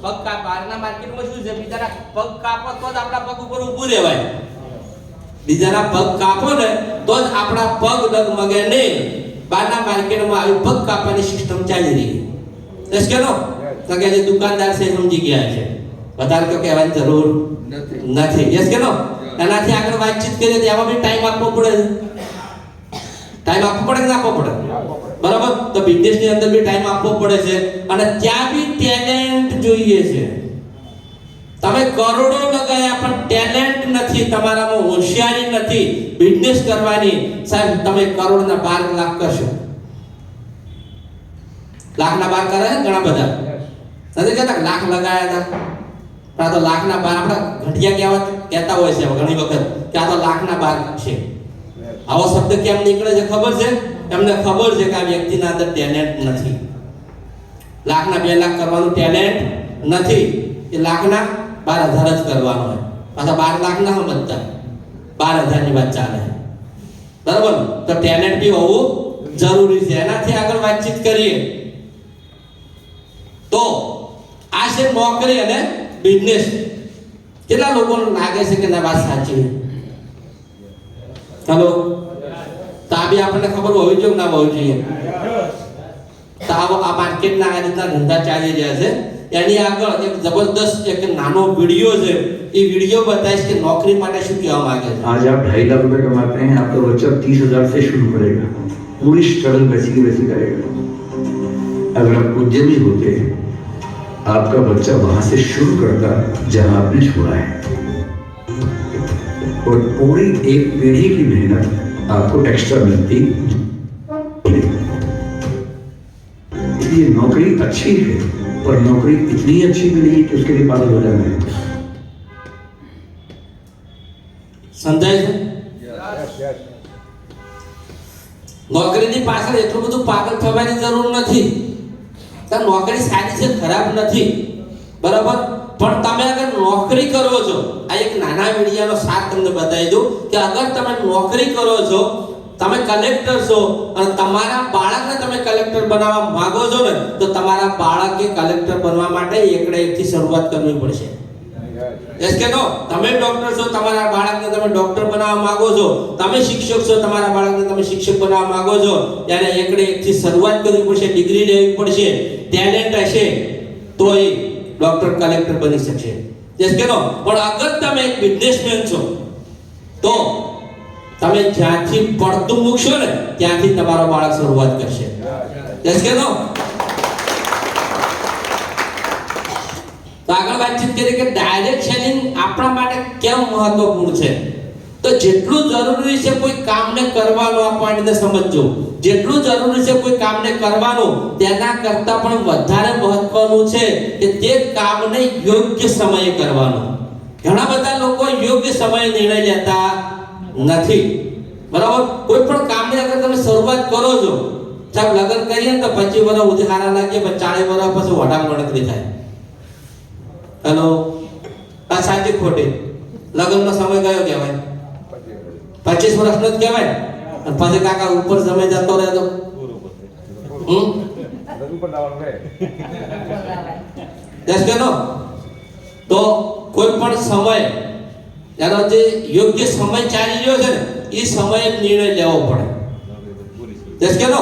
પગ કાપ બહારના માર્કેટમાં શું છે બીજાના પગ કાપો તો જ આપણા પગ ઉપર ઊભું રહેવાય બીજાના પગ કાપો ને તો જ આપણા પગ ડગમગે નહીં બહારના માર્કેટમાં આવી પગ કાપવાની સિસ્ટમ ચાલી રહી છે યસ કે નો તો કે જે દુકાનદાર છે સમજી ગયા છે વધારે તો કહેવાની જરૂર નથી યસ કે નો એનાથી આગળ વાતચીત કરીએ તો એમાં બી ટાઈમ આપવો પડે ટાઈમ આપવો પડે કે ના આપવો પડે બરાબર તો બિઝનેસ ની અંદર બી ટાઈમ આપવો પડે છે અને ત્યાં બી ટેલેન્ટ જોઈએ છે તમે કરોડો લગાયા પણ ટેલેન્ટ નથી તમારામાં હોશિયારી નથી બિઝનેસ કરવાની સાહેબ તમે કરોડના 12 લાખ કરશો લાખના 12 કરે છે ઘણા બધા નથી કહેતા લાખ લગાયા હતા પણ આ તો લાખના 12 આપણા ઘટિયા કહેતા હોય છે ઘણી વખત કે આ તો લાખના 12 છે આવો શબ્દ કેમ નીકળે છે ખબર છે એમને ખબર છે કે આ વ્યક્તિના અંદર ટેલેન્ટ નથી લાખના 2 લાખ કરવાનું ટેલેન્ટ નથી એ લાખના 12,000 જ કરવાનો હોય પાછા 12 લાખ ના સમજતા 12,000 ની વાત ચાલે બરાબર તો ટેલેન્ટ બી હોવું જરૂરી છે એનાથી આગળ વાતચીત કરીએ તો આ છે નોકરી અને બિઝનેસ કેટલા લોકોને લાગે છે કે ના વાત સાચી હેલો તો આ બી આપણને ખબર હોવી જોઈએ ના હોવી જોઈએ તો આ માર્કેટના આ રીતના ધંધા ચાલી રહ્યા છે એની આગળ એક જબરદસ્ત એક નાનો વિડિયો છે એ વિડિયો બતાવીશ કે નોકરી માટે શું કહેવા માંગે છે आज आप 2.5 लाख रुपए कमाते हैं आपका बच्चा 30,000 से शुरू करेगा पूरी स्ट्रगल वैसी की वैसी करेगा अगर आप उद्यमी होते आपका बच्चा वहां से शुरू करता जहां आपने छोड़ा है और पूरी एक पीढ़ी की मेहनत आपको एक्स्ट्रा मिलती इसलिए नौकरी अच्छी है पर नौकरी इतनी अच्छी भी नहीं कि उसके लिए पागल हो जाना है સમજાય છે યસ નોકરીની પાછળ એટલું બધું પાગલ થવાની જરૂર નથી તો નોકરી સારી છે ખરાબ નથી બરાબર પણ તમે અગર નોકરી કરો છો આ એક નાના વિડિયાનો સાર તમને બતાવી દઉં કે અગર તમે નોકરી કરો છો તમે કલેક્ટર છો અને તમારા બાળકને તમે કલેક્ટર બનાવવા માંગો છો ને તો તમારા બાળકે કલેક્ટર બનવા માટે એકડે એકથી શરૂઆત કરવી પડશે એસ કે નો તમે ડોક્ટર છો તમારા બાળકને તમે ડોક્ટર બનાવવા માંગો છો તમે શિક્ષક છો તમારા બાળકને તમે શિક્ષક બનાવવા માંગો છો ત્યારે એકડે એકથી શરૂઆત કરવી પડશે ડિગ્રી લેવી પડશે ટેલેન્ટ હશે તો એ ડોક્ટર કલેક્ટર બની શકશે એસ કે નો પણ અગર તમે એક બિઝનેસમેન છો તો તમે જ્યાંથી પડતું મૂકશો ને ત્યાંથી તમારો બાળક શરૂઆત કરશે એસ કે નો તો આગળ વાતચીત કરીએ કે ડાયરેક્ટ સેલિંગ આપણા માટે કેમ મહત્વપૂર્ણ છે તો જેટલું જરૂરી છે કોઈ કામને કરવાનું આ પોઈન્ટને સમજજો જેટલું જરૂરી છે કોઈ કામને કરવાનું તેના કરતાં પણ વધારે મહત્વનું છે કે તે કામને યોગ્ય સમયે કરવાનું ઘણા બધા લોકો યોગ્ય સમયે નિર્ણય લેતા નથી બરાબર કોઈ પણ કામની અગર તમે શરૂઆત કરો છો સાહેબ લગ્ન કરીએ તો 25 વર્ષ સુધી સારા લાગે પણ 40 વર્ષ પછી વડામ ગણતરી થાય હેલો આ સાચી ખોટી લગ્નનો સમય કયો કહેવાય 25 વર્ષનો જ કહેવાય અને પછી કાકા ઉપર સમય જતો રહે તો ઉપર દાવાનું રહે દસ કે નો તો કોઈ પણ સમય એનો જે યોગ્ય સમય ચાલી રહ્યો છે ને એ સમયે નિર્ણય લેવો પડે દસ કે નો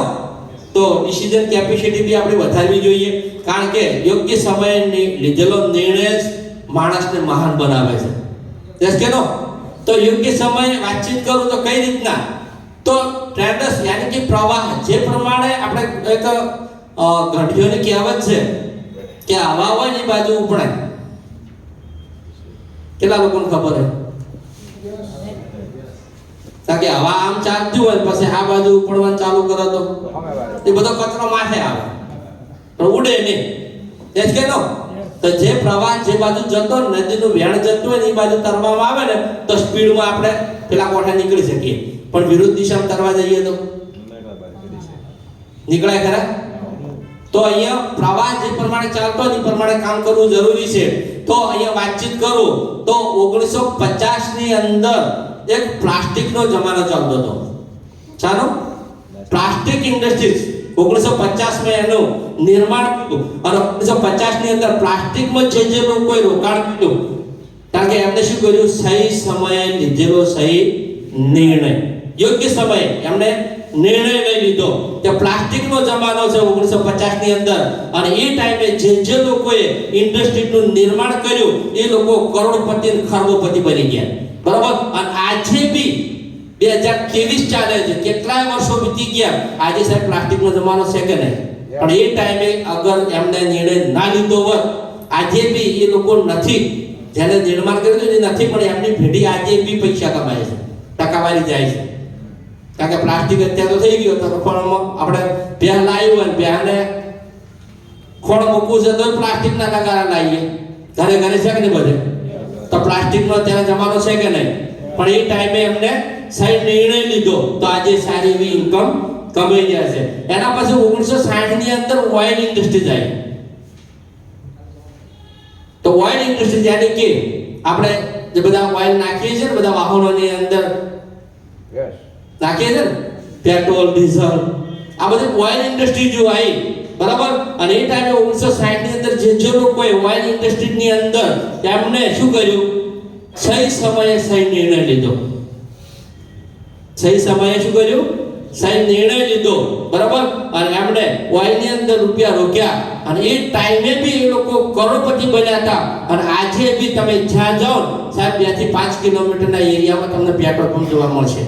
તો ડિસિઝન કેપેસિટી બી આપણે વધારવી જોઈએ કારણ કે યોગ્ય સમયે લીધેલો નિર્ણય માણસને મહાન બનાવે છે દસ કે નો તો યોગ્ય સમયે વાતચીત કરું તો કઈ રીતના તો ટ્રેન્ડસ યાની કે પ્રવાહ જે પ્રમાણે આપણે એક ઘંટીઓની કહેવત છે કે હવા હોય ને બાજુ ઉપડે કેટલા લોકોને ખબર છે તાકે હવા આમ ચાલતી હોય પછી આ બાજુ ઉપડવાનું ચાલુ કરો તો એ બધો કચરો માથે આવે પણ ઉડે નહીં એજ કે નો તો જે પ્રવાહ જે બાજુ જતો નદીનું વહેણ જતું હોય ને એ બાજુ તરવામાં આવે ને તો સ્પીડમાં આપણે પેલા કોઠે નીકળી શકીએ, પણ વિરુદ્ધ દિશામાં તરવા જઈએ તો નીકળાય ખરા? તો અહીંયા પ્રવાહ જે પ્રમાણે ચાલતો હોય એ પ્રમાણે કામ કરવું જરૂરી છે. તો અહીંયા વાતચીત કરું તો 1950 ની અંદર એક પ્લાસ્ટિકનો જમાનો ચાલતો હતો. ચાલો, પ્લાસ્ટિક ઇન્ડસ્ટ્રીઝ 1950 માં એનું નિર્માણ થયું અને 1950 ની અંદર પ્લાસ્ટિકમાં જે લોકોએ રોકાણ કર્યું, કારણ કે એમને શું કર્યું? સહી સમયે લીધેલો સહી નિર્ણય, યોગ્ય સમયે એમને નિર્ણય લઈ લીધો કે પ્લાસ્ટિકનો જમાનો છે 1950 ની અંદર. અને એ ટાઈમે જે લોકોએ ઇન્ડસ્ટ્રીનું નિર્માણ કર્યું એ લોકો કરોડપતિ અને ખરબોપતિ બની ગયા. બરાબર? અને આજે બી 2023 ચાલે છે, કેટલાય વર્ષો વીતી ગયા, આજે સાહેબ પ્લાસ્ટિકનો જમાનો છે કે નહીં? પણ એ ટાઈમે અગર એમને નિર્ણય ના લીધો હોત, આજે બી એ લોકો નથી, જેને નિર્માણ કર્યું એ નથી, પણ એમની પેઢી આજે બી પૈસા કમાય છે, ટકાવારી જાય છે. કારણ કે પ્લાસ્ટિક અત્યારે તો થઈ ગયો, તો ખોળમાં આપણે ભેહ લાવ્યું હોય, ભેહને ખોળ મૂકવું છે તો પ્લાસ્ટિકના ટકારા લાવીએ, ઘરે ઘરે છે કે નહીં બધે? તો પ્લાસ્ટિકનો અત્યારે જમાનો છે કે નહીં? પણ એ ટાઈમે એમને સહી નિર્ણય લીધો તો આજે સારી એવી ઇન્કમ કમાઈ ગયા છે. એના પછી 1960 ની અંદર ઓઇલ ઇન્ડસ્ટ્રી આવી. તો ઓઇલ ઇન્ડસ્ટ્રી એટલે કે આપણે જે બધા ઓઇલ નાખીએ છીએ ને બધા વાહનોની અંદર યસ નાખીએ છે ને, પેટ્રોલ, ડીઝલ, આ બધી ઓઇલ ઇન્ડસ્ટ્રી જો આવી. બરાબર? અને એ ટાઈમે 1960 ની અંદર જે લોકોએ ઓઇલ ઇન્ડસ્ટ્રીની અંદર એમને શું કર્યું? સહી સમયે સહી નિર્ણય લીધો. સહી સમયે શું કર્યું? સહી નિર્ણય લીધો. બરાબર? અને એમણે ઓઇલની અંદર રૂપિયા રોક્યા અને એ ટાઈમે બી એ લોકો કરોડપતિ બન્યા હતા. અને આજે બી તમે જ્યાં જાઓ સાહેબ 2 થી 5 કિલોમીટરના એરિયામાં તમને પેટ્રોલ પંપ જોવા મળશે.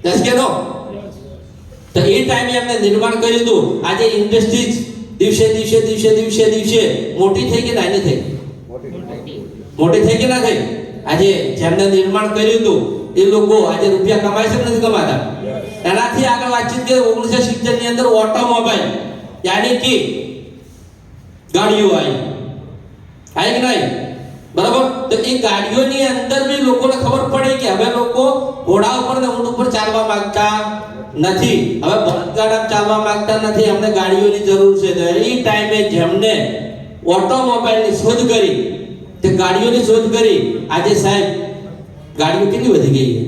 દસ કે નો? તો એ ટાઈમે એમને નિર્માણ કર્યું હતું. આજે ઇન્ડસ્ટ્રીઝ દિવસે મોટી થઈ કે નાની થઈ? મોટી થઈ કે ના થઈ? આજે જેમને નિર્માણ કર્યું હતું એ લોકો આજે રૂપિયા કમાય છે કે નથી કમાતા? એનાથી આગળ વાતચીત કરીએ 1970 ની અંદર ઓટોમોબાઈલ યાની કે ગાડીઓ આવી કે નહીં? બરાબર? તો એ ગાડીઓની અંદર બી લોકોને ખબર પડી કે હવે લોકો ઘોડા ઉપર ને ઊંટ ઉપર ચાલવા માંગતા નથી, હવે બળદગાડા ચાલવા માંગતા નથી, એમને ગાડીઓની જરૂર છે. તો એ ટાઈમે જેમને ઓટોમોબાઈલની શોધ કરી, તે ગાડીઓની શોધ કરી, આજે સાહેબ ગાડીઓ કેટલી વધી ગઈ છે.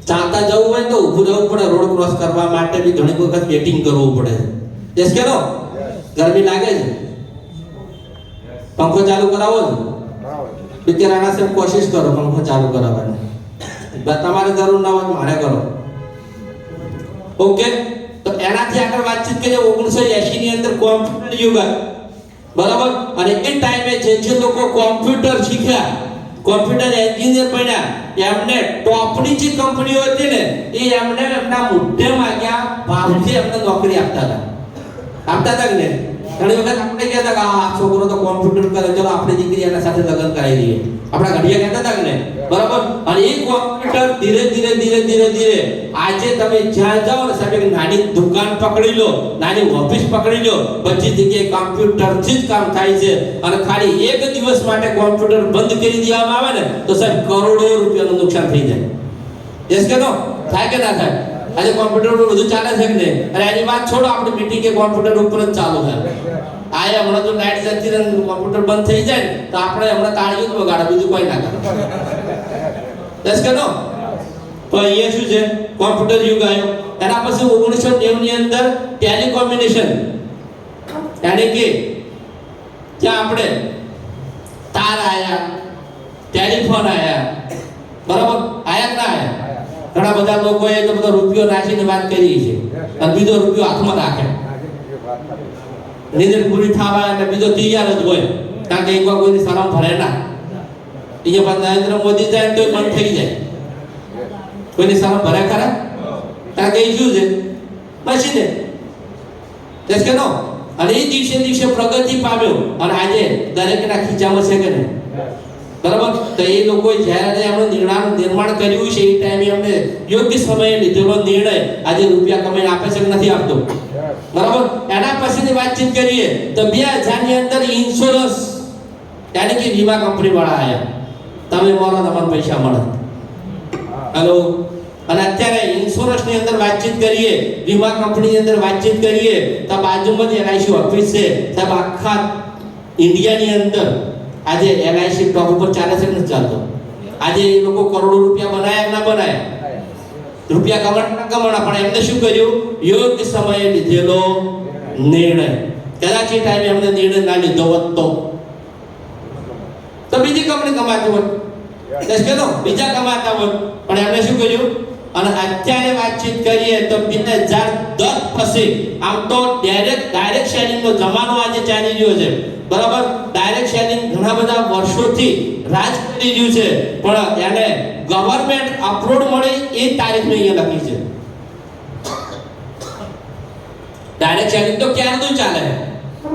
ચાલતા જવું હોય તો ઊભું રહેવું પડે, રોડ ક્રોસ કરવા માટે બી ઘણી વખત વેટિંગ કરવું પડે. યસ કે નો? ગરમી લાગે છે, પંખો ચાલુ કરાવો છે, બિચારાના સાહેબ કોશિશ કરો પંખો ચાલુ કરાવવાની. તમારે જરૂર ના હોય મારે કરો. ઓકે, તો એનાથી આગળ વાતચીત કરીએ 1980 ની અંદર કોમ્પ્યુટર યુગ આવ્યો. બરાબર? અને એ ટાઈમે જે લોકો કોમ્પ્યુટર શીખ્યા, કોમ્પ્યુટર એન્જિનિયર બન્યા, એમને ટોપની જે કંપનીઓ હતી ને એ એમને એમના મુદ્દે માંગ્યા ભાવથી એમને નોકરી આપતા હતા કે નહીં? ઘણી વખત આપણે કહેતા કે આ છોકરો તો કોમ્પ્યુટર કરે, ચલો આપણે દીકરી એના સાથે લગ્ન કરાવી દઈએ. આપણા ઘડિયા કહેતા હતા કે નહીં? બરાબર? અને એ કોમ્પ્યુટર ધીરે આજે તમે જ્યાં જાઓ ને સાહેબ, એક નાની દુકાન પકડી લો, નાની ઓફિસ પકડી લો, બધી જગ્યાએ કોમ્પ્યુટરથી જ કામ થાય છે. અને ખાલી એક દિવસ માટે કોમ્પ્યુટર બંધ કરી દેવામાં આવે ને તો સાહેબ કરોડો રૂપિયાનું નુકસાન થઈ જાય. યસ કે નો? થાય કે ના થાય? આજે કોમ્પ્યુટર ઉપર બધું ચાલે છે કે નહીં? અને એની વાત છોડો, આપણી મીટિંગ કે કોમ્પ્યુટર ઉપર જ ચાલુ છે. આયા હમણાં જો લાઈટ જતી રહે કોમ્પ્યુટર બંધ થઈ જાય તો આપણે હમણાં તાળીઓ જ વગાડે, બીજું કોઈ ના કરે. દસ કે નો? તો અહીંયા શું છે? કોમ્પ્યુટર યુગ આવ્યો. એના પછી 1990 ની અંદર ટેલિકોમ્યુનિકેશન, એટલે કે ત્યાં આપણે તાર આયા, ટેલિફોન આયા. બરાબર? આયા ના આયા? ઘણા બધા લોકોએ તો બધો રૂપિયો નાખીને વાત કરી છે અને બીજો રૂપિયો હાથમાં રાખે. નીંદર પૂરી થવા એટલે બીજો તૈયાર જ હોય, કારણ કે એકવાર કોઈની શરમ ભરે ના. અહીંયા પણ નરેન્દ્ર મોદી જાય તો બંધ થઈ જાય. કોઈની શરમ ભરે ખરા? કારણ કે એ શું છે? મશીન છે કે નો? અને એ દિવસે પ્રગતિ પામ્યો અને આજે દરેકના ખીચામાં છે કે નહીં? બરાબર? તો એ લોકોએ જ્યારે એમનું નિર્માણ કર્યું છે એ ટાઈમે એમને યોગ્ય સમયે લીધેલો નિર્ણય આજે રૂપિયા કમાઈને આપે છે કે નથી આપતો? બરાબર. એના પછીની વાતચીત કરીએ તો 2000 ની અંદર ઇન્સ્યોરન્સ યાની કે વીમા કંપની વાળા આયા, તમે બોલો તમને પૈસા મળે. હેલો. અને અત્યારે ઇન્સ્યોરન્સ ની અંદર વાતચીત કરીએ, વીમા કંપની ની અંદર વાતચીત કરીએ તો બાજુમાં જ LIC ઓફિસ છે સાહેબ. આખા ઇન્ડિયાની અંદર આજે LIC ટોપ ઉપર ચાલે છે કે નથી ચાલતો? આજે એ લોકો કરોડો રૂપિયા બનાયા કે ના બનાયા? રૂપિયા કમાણા પણ એમને શું કર્યું? યોગ્ય સમયે લીધેલો નિર્ણય. કદાચ એ ટાઈમે એમને નિર્ણય ના લીધો હોત તો બીજી કંપની કમાતી હોત, બીજા કમાતા હોત. પણ એમને શું કર્યું? અને અત્યારે વાતચીત કરીએ તો 2010 પછી આમ તો ડાયરેક્ટ સેલિંગ નો જમાનો આજે ચાલી રહ્યો છે, બરાબર. ડાયરેક્ટ સેલિંગ ઘણા બધા વર્ષોથી રાજ કરી રહ્યું છે, પણ એને ગવર્નમેન્ટ અપ્રૂવ મળી એ તારીખ ને અહીંયા લખી છે. ડાયરેક્ટ સેલિંગ તો ક્યારનું ચાલે,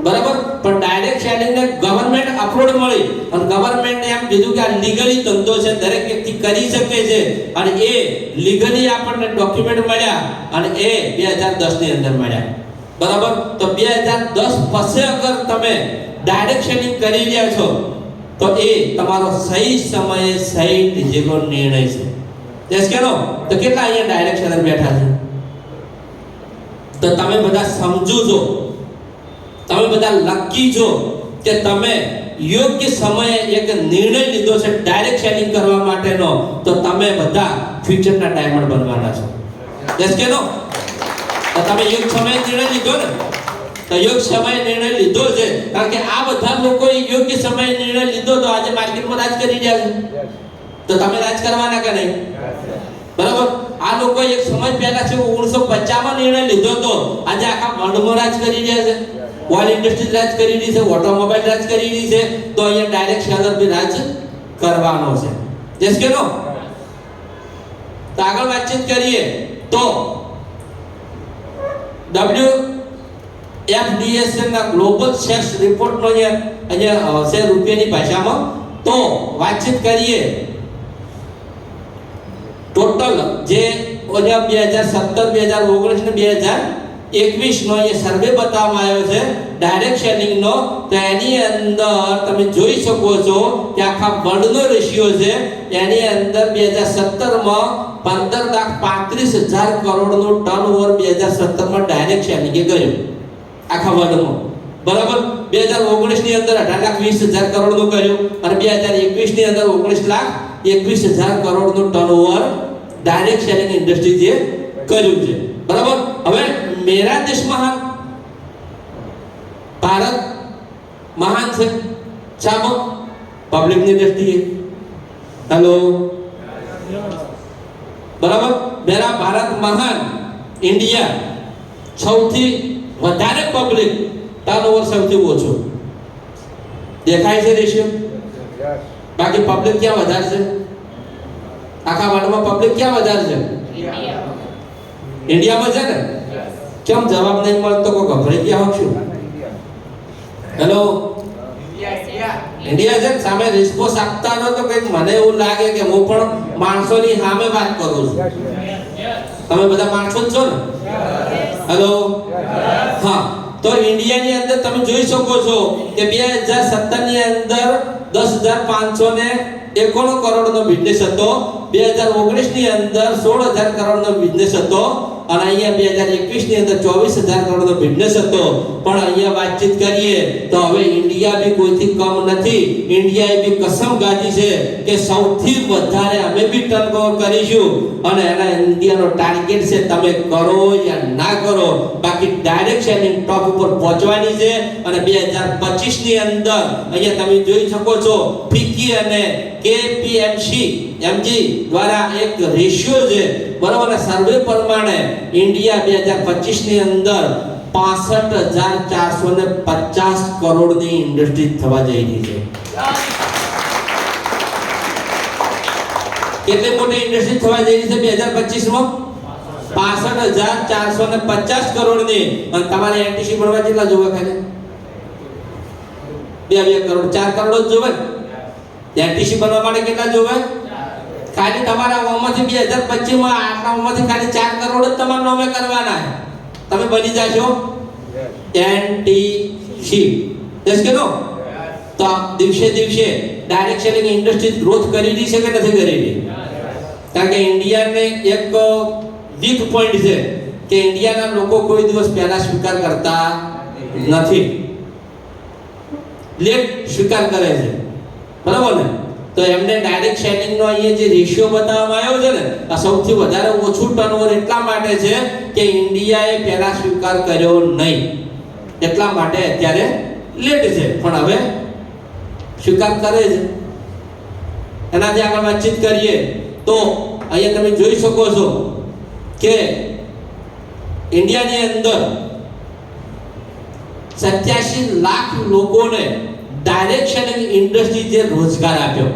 બરાબર. પણ ડાયરેક્ટ સેલિંગ ને ગવર્નમેન્ટ અપ્રૂવ મળી અને ગવર્નમેન્ટે એમ કીધું કે આ લીગલી ધંધો છે, દરેક વ્યક્તિ કરી શકે છે. અને એ લીગલી આપણને ડોક્યુમેન્ટ મળ્યા અને એ 2010 ની અંદર મળ્યા, બરાબર. તો 2010 પછી અગર તમે ડાયરેક્ટ સેલિંગ કરી રહ્યા છો તો એ તમારો સહી સમયે સહી લીધેલો નિર્ણય છે. દેશ કેનો તો કેટલા અહીંયા ડાયરેક્ટ સેલર બેઠા છે, તો તમે બધા સમજો છો, તમે બધા લકી છો કે તમે યોગ્ય સમયે એક નિર્ણય લીધો છે ડાયરેક્ટ સેલિંગ કરવા માટેનો, તો તમે બધા ફ્યુચરના ડાયમંડ બનવાના છો. દેશ કેનો તો તમે યોગ્ય સમયે નિર્ણય લીધો ને, તો યોગ્ય સમયે નિર્ણય લીધો છે. કારણ કે આ બધા લોકોએ યોગ્ય સમયે નિર્ણય લીધો તો આજે માર્કેટમાં રાજ કરી રહ્યા છે. તો તમે રાજ કરવાના કે નહીં? બરાબર. આ લોકો એક સમય પહેલા છે 1950 માં નિર્ણય લીધો તો આજે આખા વર્લ્ડમાં રાજ કરી રહ્યા છે. ઓઇલ ઇન્ડસ્ટ્રી રાજ કરી રહી છે, ઓટોમોબાઈલ રાજ કરી રહી છે, તો અહીંયા ડાયરેક્ટ સેલર બી રાજ કરવાનો છે. જેસ કે નો તો આગળ વાતચીત કરીએ તો WFDS ના ગ્લોબલ સેલ્સ રિપોર્ટ નો અહીંયા છે રૂપિયાની ભાષામાં. તો વાતચીત કરીએ ટોટલ જે 2017 2019 ને 2021 નો એ સર્વે બતાવવામાં આવ્યો છે ડાયરેક્ટ સેલિંગ નો. તો એની અંદર તમે જોઈ શકો છો કે આખા વર્લ્ડ નો રેશિયો છે. એની અંદર 2017 માં 15,35,000 કરોડ નું ટર્નઓવર 2017 માં ડાયરેક્ટ સેલિંગ એ કર્યું આખા વર્લ્ડમાં, બરાબર. 2019 ની અંદર 18,20,000 કરોડ નું કર્યું અને 2021 ની અંદર 19,21,000 કરોડ નું ટર્નઓવર ડાયરેક્ટ સેલિંગ ઇન્ડસ્ટ્રી જે કર્યું છે, બરાબર. હવે મેરા દેશ મહાન, ભારત મહાન છે શામાં? પબ્લિક ની દ્રષ્ટિએ. હેલો, બરાબર. મેરા ભારત મહાન, ઇન્ડિયા સૌથી વધારે પબ્લિક, ટર્નઓવર સૌથી ઓછો. દેખાય છે રેશિયો? બાકી પબ્લિક ક્યાં વધારે છે? આખા વર્લ્ડમાં પબ્લિક ક્યાં વધારે છે? ઇન્ડિયામાં છે ને. કેમ જવાબ નહીં મળતો? કોઈ ગભરાઈ ગયા હોવ શું? હેલો, ઇન્ડિયા છે. સામે રિસ્પોન્સ આપતા ન તો કંઈક મને એવું લાગે કે હું પણ માણસોની સામે વાત કરું છું. તમે બધા માણસો જ છો ને? હેલો, હા. તો ઇન્ડિયાની અંદર તમે જોઈ શકો છો કે 2017 ની અંદર 10,591 કરોડનો બિઝનેસ હતો. 2019 ની અંદર 16,000 કરોડનો બિઝનેસ હતો અને અહીંયા 2021 ની અંદર 24,000 કરોડનો બિઝનેસ હતો. પણ અહીંયા વાતચીત કરીએ તો હવે ઇન્ડિયા બી કોઈથી કમ નથી. ઇન્ડિયાએ બી કસમ ગાધી છે કે સૌથી વધારે અમે બી ટર્નઓવર કરીશું અને એના ઇન્ડિયાનો ટાર્ગેટ છે તમે કરો યા ના કરો, બાકી ડાયરેક્ટ સેલિંગ ટોપ ઉપર પહોંચવાની છે. અને 2025 ની અંદર અહીંયા તમે જોઈ શકો છો ફિક્કી અને KPMG દ્વારા એક રેશિયો છે, બરાબર. સર્વે પ્રમાણે ઇન્ડિયા 2025 ની અંદર 65,450 કરોડની ઇન્ડસ્ટ્રી થવા જઈ રહી છે. કેટલી મોટી ઇન્ડસ્ટ્રી થવા જઈ રહી છે 2025 માં? 65,450 કરોડની. અને તમારે એનટીસી બનવા કેટલા જોવે? ખાલી 2 કરોડ 4 કરોડ જ જોવે. એનટીસી બનવા માટે કેટલા જોવે? ખાલી તમારા ઓમાંથી 2025 માં આટલા ઓમાંથી ખાલી 4 કરોડ જ તમારા નામે કરવાના. તમે બની જશો એનટીસી यस કે નો તો દિવસે દિવસે ડાયરેક્ટ સેલિંગ ઇન્ડસ્ટ્રી ગ્રોથ કરી રહી છે કે નથી કરી રહી કારણ કે ઇન્ડિયાને એક વીક પોઈન્ટ છે કે ઇન્ડિયાના લોકો કોઈ દિવસ પહેલા સ્વીકાર કરતા નથી લેટ સ્વીકાર કરે છે બરાબર ને તો એમને ડાયરેક્ટ સેલિંગ નો અહીંયા જે રેશિયો બતાવવામાં આવ્યો છે ને આ સૌથી વધારે ઓછું ટર્નઓવર એટલા માટે છે કે ઇન્ડિયાએ પહેલા સ્વીકાર કર્યો નહીં એટલા માટે અત્યારે લેટ છે પણ હવે સ્વીકાર કરે છે એનાથી આગળ વાતચીત કરીએ તો અહીંયા તમે જોઈ શકો છો કે ઇન્ડિયાની અંદર 87 લાખ લોકોને ડાયરેક્ટ સેલિંગ ઇન્ડસ્ટ્રી જે રોજગાર આપ્યો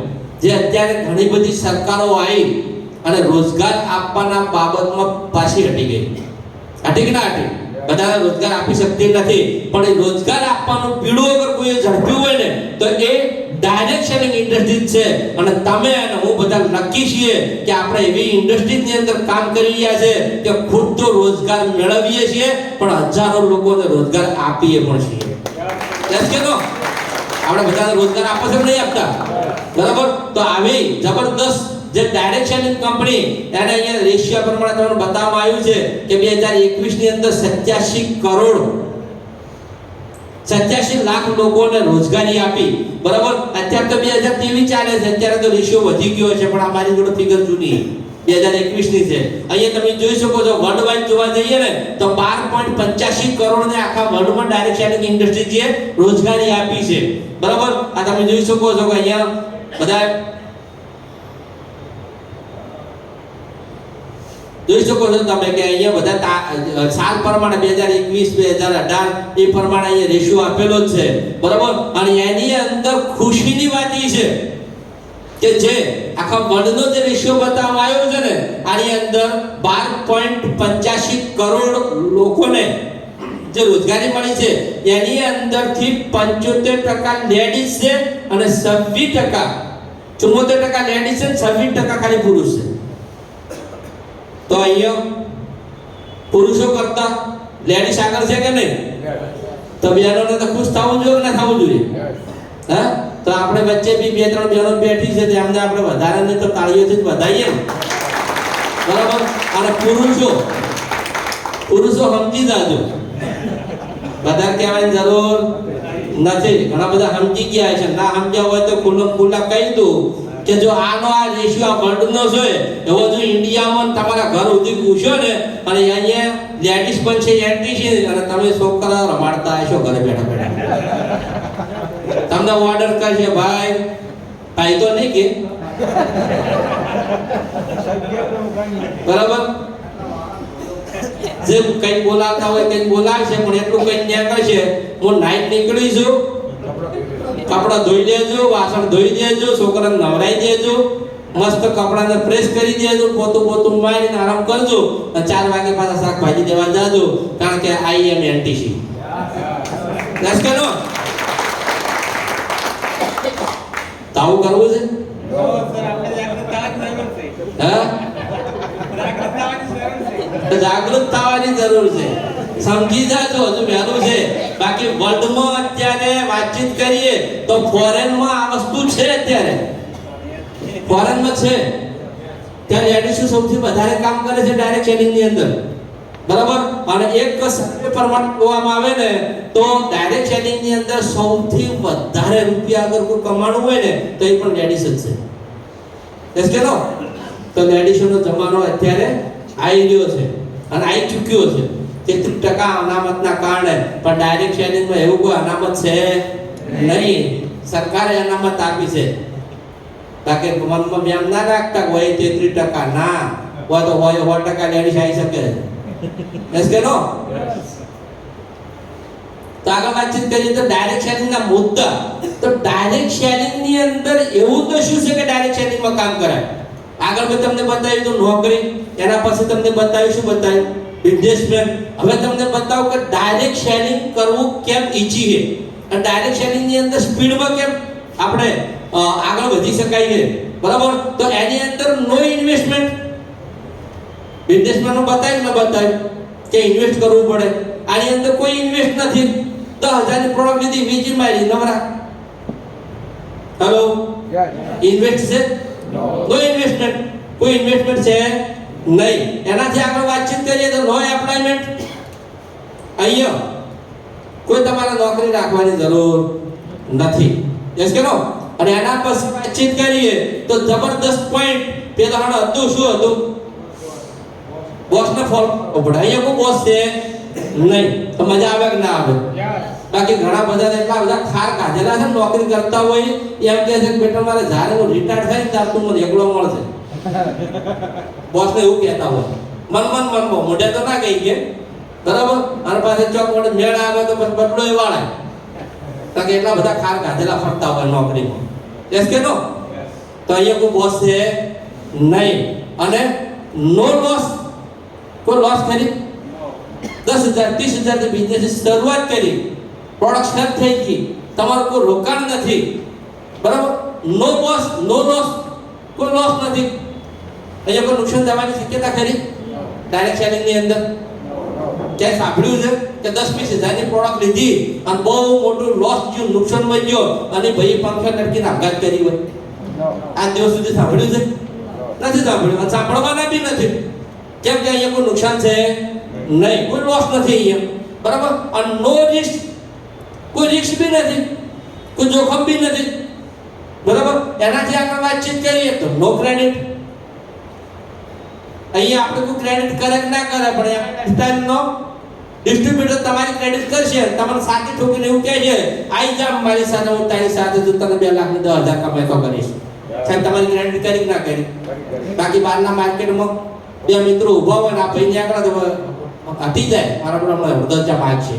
જે અત્યારે ઘણી બધી સરકારો આવી અને રોજગાર આપવાના બાબતમાં પાછી હટી ગઈ હટી કે ના હટી બધાને રોજગાર આપી શકતી નથી પણ એ રોજગાર આપવાનું પીડું અગર કોઈ ઝડપ્યું હોય ને તો એ ડાયરેક્ટ સેલિંગ ઇન્ડસ્ટ્રી છે અને તમે અને હું બધા નક્કી છીએ કે આપણે એવી ઇન્ડસ્ટ્રીની અંદર કામ કરી રહ્યા છે કે ખુદ તો રોજગાર મેળવીએ છીએ પણ હજારો લોકોને રોજગાર આપીએ પણ છીએ યસ કે નો આપણે બધાને રોજગાર આપે છે નહીં આપતા બરાબર તો આવી જબરદસ્ત જે ડાયરેક્ટ સેલિંગ કંપની એને અહીંયા રેશિયો પ્રમાણે તમને બતાવવામાં આવ્યું છે કે 2021 ની અંદર 87 કરોડ 87 લાખ લોકોને રોજગારી આપી બરાબર અત્યારે તો 2023 ચાલે છે અત્યારે તો રેશિયો વધી ગયો છે પણ અમારી જોડે ફિગર જૂની 2021 ની છે અહીંયા તમે જોઈ શકો છો વર્લ્ડ વાઇડ જોવા જઈએ ને તો 12.85 કરોડ ને આખા વર્લ્ડમાં ડાયરેક્ટ સેલિંગ ઇન્ડસ્ટ્રી જે રોજગારી આપી છે બરાબર આ તમે જોઈ શકો છો કે અહીંયા બધા જોઈ શકો છો તમે કે અહીંયા બધા સાલ પ્રમાણે 2021 2018 એ પ્રમાણે અહીંયા રેશિયો આપેલો જ છે બરાબર અને એની અંદર ખુશીની વાત એ છે કે જે આખા વર્લ્ડનો જે રેશિયો બતાવવામાં આવ્યો છે ને આની અંદર 12.85 કરોડ લોકોને જે રોજગારી મળી છે એની અંદરથી 75% લેડીઝ છે અને 26% 74% લેડીઝ છે 26% ખાલી પુરુષ છે તો અહીંયા પુરુષો કરતા લેડીઝ આગળ છે કે નહીં તો બહેનોને તો ખુશ થવું જોઈએ કે ના થવું જોઈએ હા તો આપણે વચ્ચે બી 2-3 બહેનો બેઠી છે તેમને આપણે વધારે ને તો તાળીઓથી જ વધાઈએ બરાબર અને પુરુષો સમજી જાજો બધા કહેવાની જરૂર નથી ઘણા બધા સમજી ગયા છે ના સમજ્યા હોય તો ખુલ્લા કહી દઉં કે જો આનો આ રેશિયો આ વર્લ્ડનો છે એવો જો ઇન્ડિયામાં તમારા ઘર સુધી પૂછ્યો ને અને અહીંયા લેડીઝ પણ છે એન્ટ્રી છે અને તમે છોકરા રમાડતા હશો ઘરે બેઠા બેઠા તમને ઓર્ડર કરશે ભાઈ ભાઈ તો નહીં કે બરાબર જે કઈ બોલાવતા હોય કઈ બોલાવશે પણ એટલું કઈ ન્યા કરશે હું નાઈટ નીકળી છું કપડા ધોઈ દેજો વાસણ ધોઈ દેજો છોકરાને નવરાઈ દેજો મસ્ત કપડાને પ્રેસ કરી દેજો પોતું મારીને આરામ કરજો અને 4 વાગે પાછા શાકભાજી દેવા જાજો કારણ કે આઈ એમ એનટીસી દસ કે નો તાવું કરવું છે હા જાગૃત થવાની જરૂર છે સમજી જાજો હજુ વહેલું છે બાકી વર્લ્ડમાં અત્યારે વાતચીત કરીએ તો ફોરેનમાં આ વસ્તુ છે અત્યારે ફોરેનમાં છે ત્યાં લેડીઝ સૌથી વધારે કામ કરે છે ડાયરેક્ટ સેલિંગ ની અંદર બરાબર અને એક સર્વે પ્રમાણે જોવામાં આવે ને તો ડાયરેક્ટ સેલિંગ ની અંદર સૌથી વધારે રૂપિયા અગર કોઈ કમાણું હોય ને તો એ પણ લેડીઝ જ છે એસ કે નો તો લેડીઝનો જમાનો અત્યારે આવી ગયો છે અને આવી ચૂક્યો છે 33% અનામતના કારણે પણ ડાયરેક્ટ સેલિંગમાં એવું કોઈ અનામત છે નહીં સરકારે અનામત આપી છે બાકી મનમાં બેમ ના રાખતા હોય 33% ના હોય તો હોય 100% લેડીઝ આવી શકે એસ કે નો તો આગળ વાતચીત કરીએ તો ડાયરેક્ટ સેલિંગના મુદ્દા તો ડાયરેક્ટ સેલિંગની અંદર એવું તો શું છે કે ડાયરેક્ટ સેલિંગમાં કામ કરાય આગળ મેં તમને બતાવ્યું તો નોકરી એના પછી તમને બતાવ્યું શું બતાવ્યું બિઝનેસમેન હવે તમને બતાવું કે ડાયરેક્ટ સેલિંગ કરવું કેમ ઈઝી છે અને ડાયરેક્ટ સેલિંગ ની અંદર સ્પીડમાં કેમ આપણે આગળ વધી શકાય છે બરાબર તો એની અંદર નો ઇન્વેસ્ટમેન્ટ બિઝનેસમેન નું બતાવ્યું કે ઇન્વેસ્ટ કરવું પડે આની અંદર કોઈ ઇન્વેસ્ટ નથી. 10,000 ની પ્રોડક્ટ લીધી, વેચી મારી નવરા. હેલો, યસ ઇન્વેસ્ટ છે? નો ઇન્વેસ્ટમેન્ટ. કોઈ ઇન્વેસ્ટમેન્ટ છે નહીં. એનાથી આગળ વાતચીત કરીએ તો નો એમ્પ્લોયમેન્ટ. અહીંયા કોઈ તમારે નોકરી રાખવાની જરૂર નથી. યસ કે નો? અને એના પછી વાતચીત કરીએ તો જબરદસ્ત પોઈન્ટ. પેલા હતું શું હતું? બોસને ફોલો પડે. અહીંયા કોઈ બોસ છે નહીં. તો મજા આવે કે ના આવે? બાકી ઘણા બધા એટલા બધા ખાર કાઢેલા છે નોકરી કરતા હોય એમ કહે છે કે બેટા મારે જ્યારે હું રિટાયર થાય ને ત્યારે તું મને એકલો મળશે. બોસને એવું કહેતા હોય મનમાં મોઢે તો ના કહી કે બરાબર. અને પાસે ચોક વડે મેળ આવે તો પછી બદલો એ વાળાય. કારણ કે એટલા બધા ખાર કાઢેલા ફરતા હોય નોકરીમાં. યસ કે નો? તો અહીંયા કોઈ બોસ છે નહીં. અને નો લોસ. કોઈ લોસ કરી 10,000 30,000 થી બિઝનેસ શરૂઆત કરી, પ્રોડક્શન થઈ ગઈ, તમારું કોઈ રોકાણ નથી. બરાબર. નો બોસ નો લોસ. કોઈ લોસ નથી. અહીંયા કોઈ નુકસાન થવાની શક્યતા ખરી ડાયરેક્ટ સેલિંગ ની અંદર? ક્યાંય સાંભળ્યું છે કે 10-20,000 ની પ્રોડક્ટ લીધી અને બહુ મોટું લોસ થયું, નુકસાન માં ગયો અને ભાઈ પંખે લટકીને આપઘાત કરી હોય? આ દિવસ સુધી સાંભળ્યું છે? નથી સાંભળ્યું. અને સાંભળવાના બી નથી. કેમ કે અહીંયા કોઈ નુકસાન છે નહીં, કોઈ લોસ નથી અહીંયા. બરાબર. અને નો રિસ્ક. કોઈ રિસ્ક બી નથી, કોઈ જોખમ બી નથી. બરાબર. એનાથી આગળ વાતચીત કરીએ તો નો ક્રેડિટ. અહીંયા આપણે કોઈ ક્રેડિટ કરે કે ના કરે, પણ એમાં નો ડિસ્ટ્રીબ્યુટર તમારી ક્રેડિટ કરશે. તમને સાચી ઠોકીને એવું કહે છે આઈ જા મારી સાથે, હું તારી સાથે છું, તને 2 લાખ ને 10,000 કમાઈ તો કરીશ. સાહેબ તમારી ક્રેડિટ કરી કે ના કરી? બાકી બહારના માર્કેટમાં બે મિત્રો ઉભા હોય ને આ ભાઈ ને આગળ હટી જાય મારા પ્રમાણે દરજા માગ છે.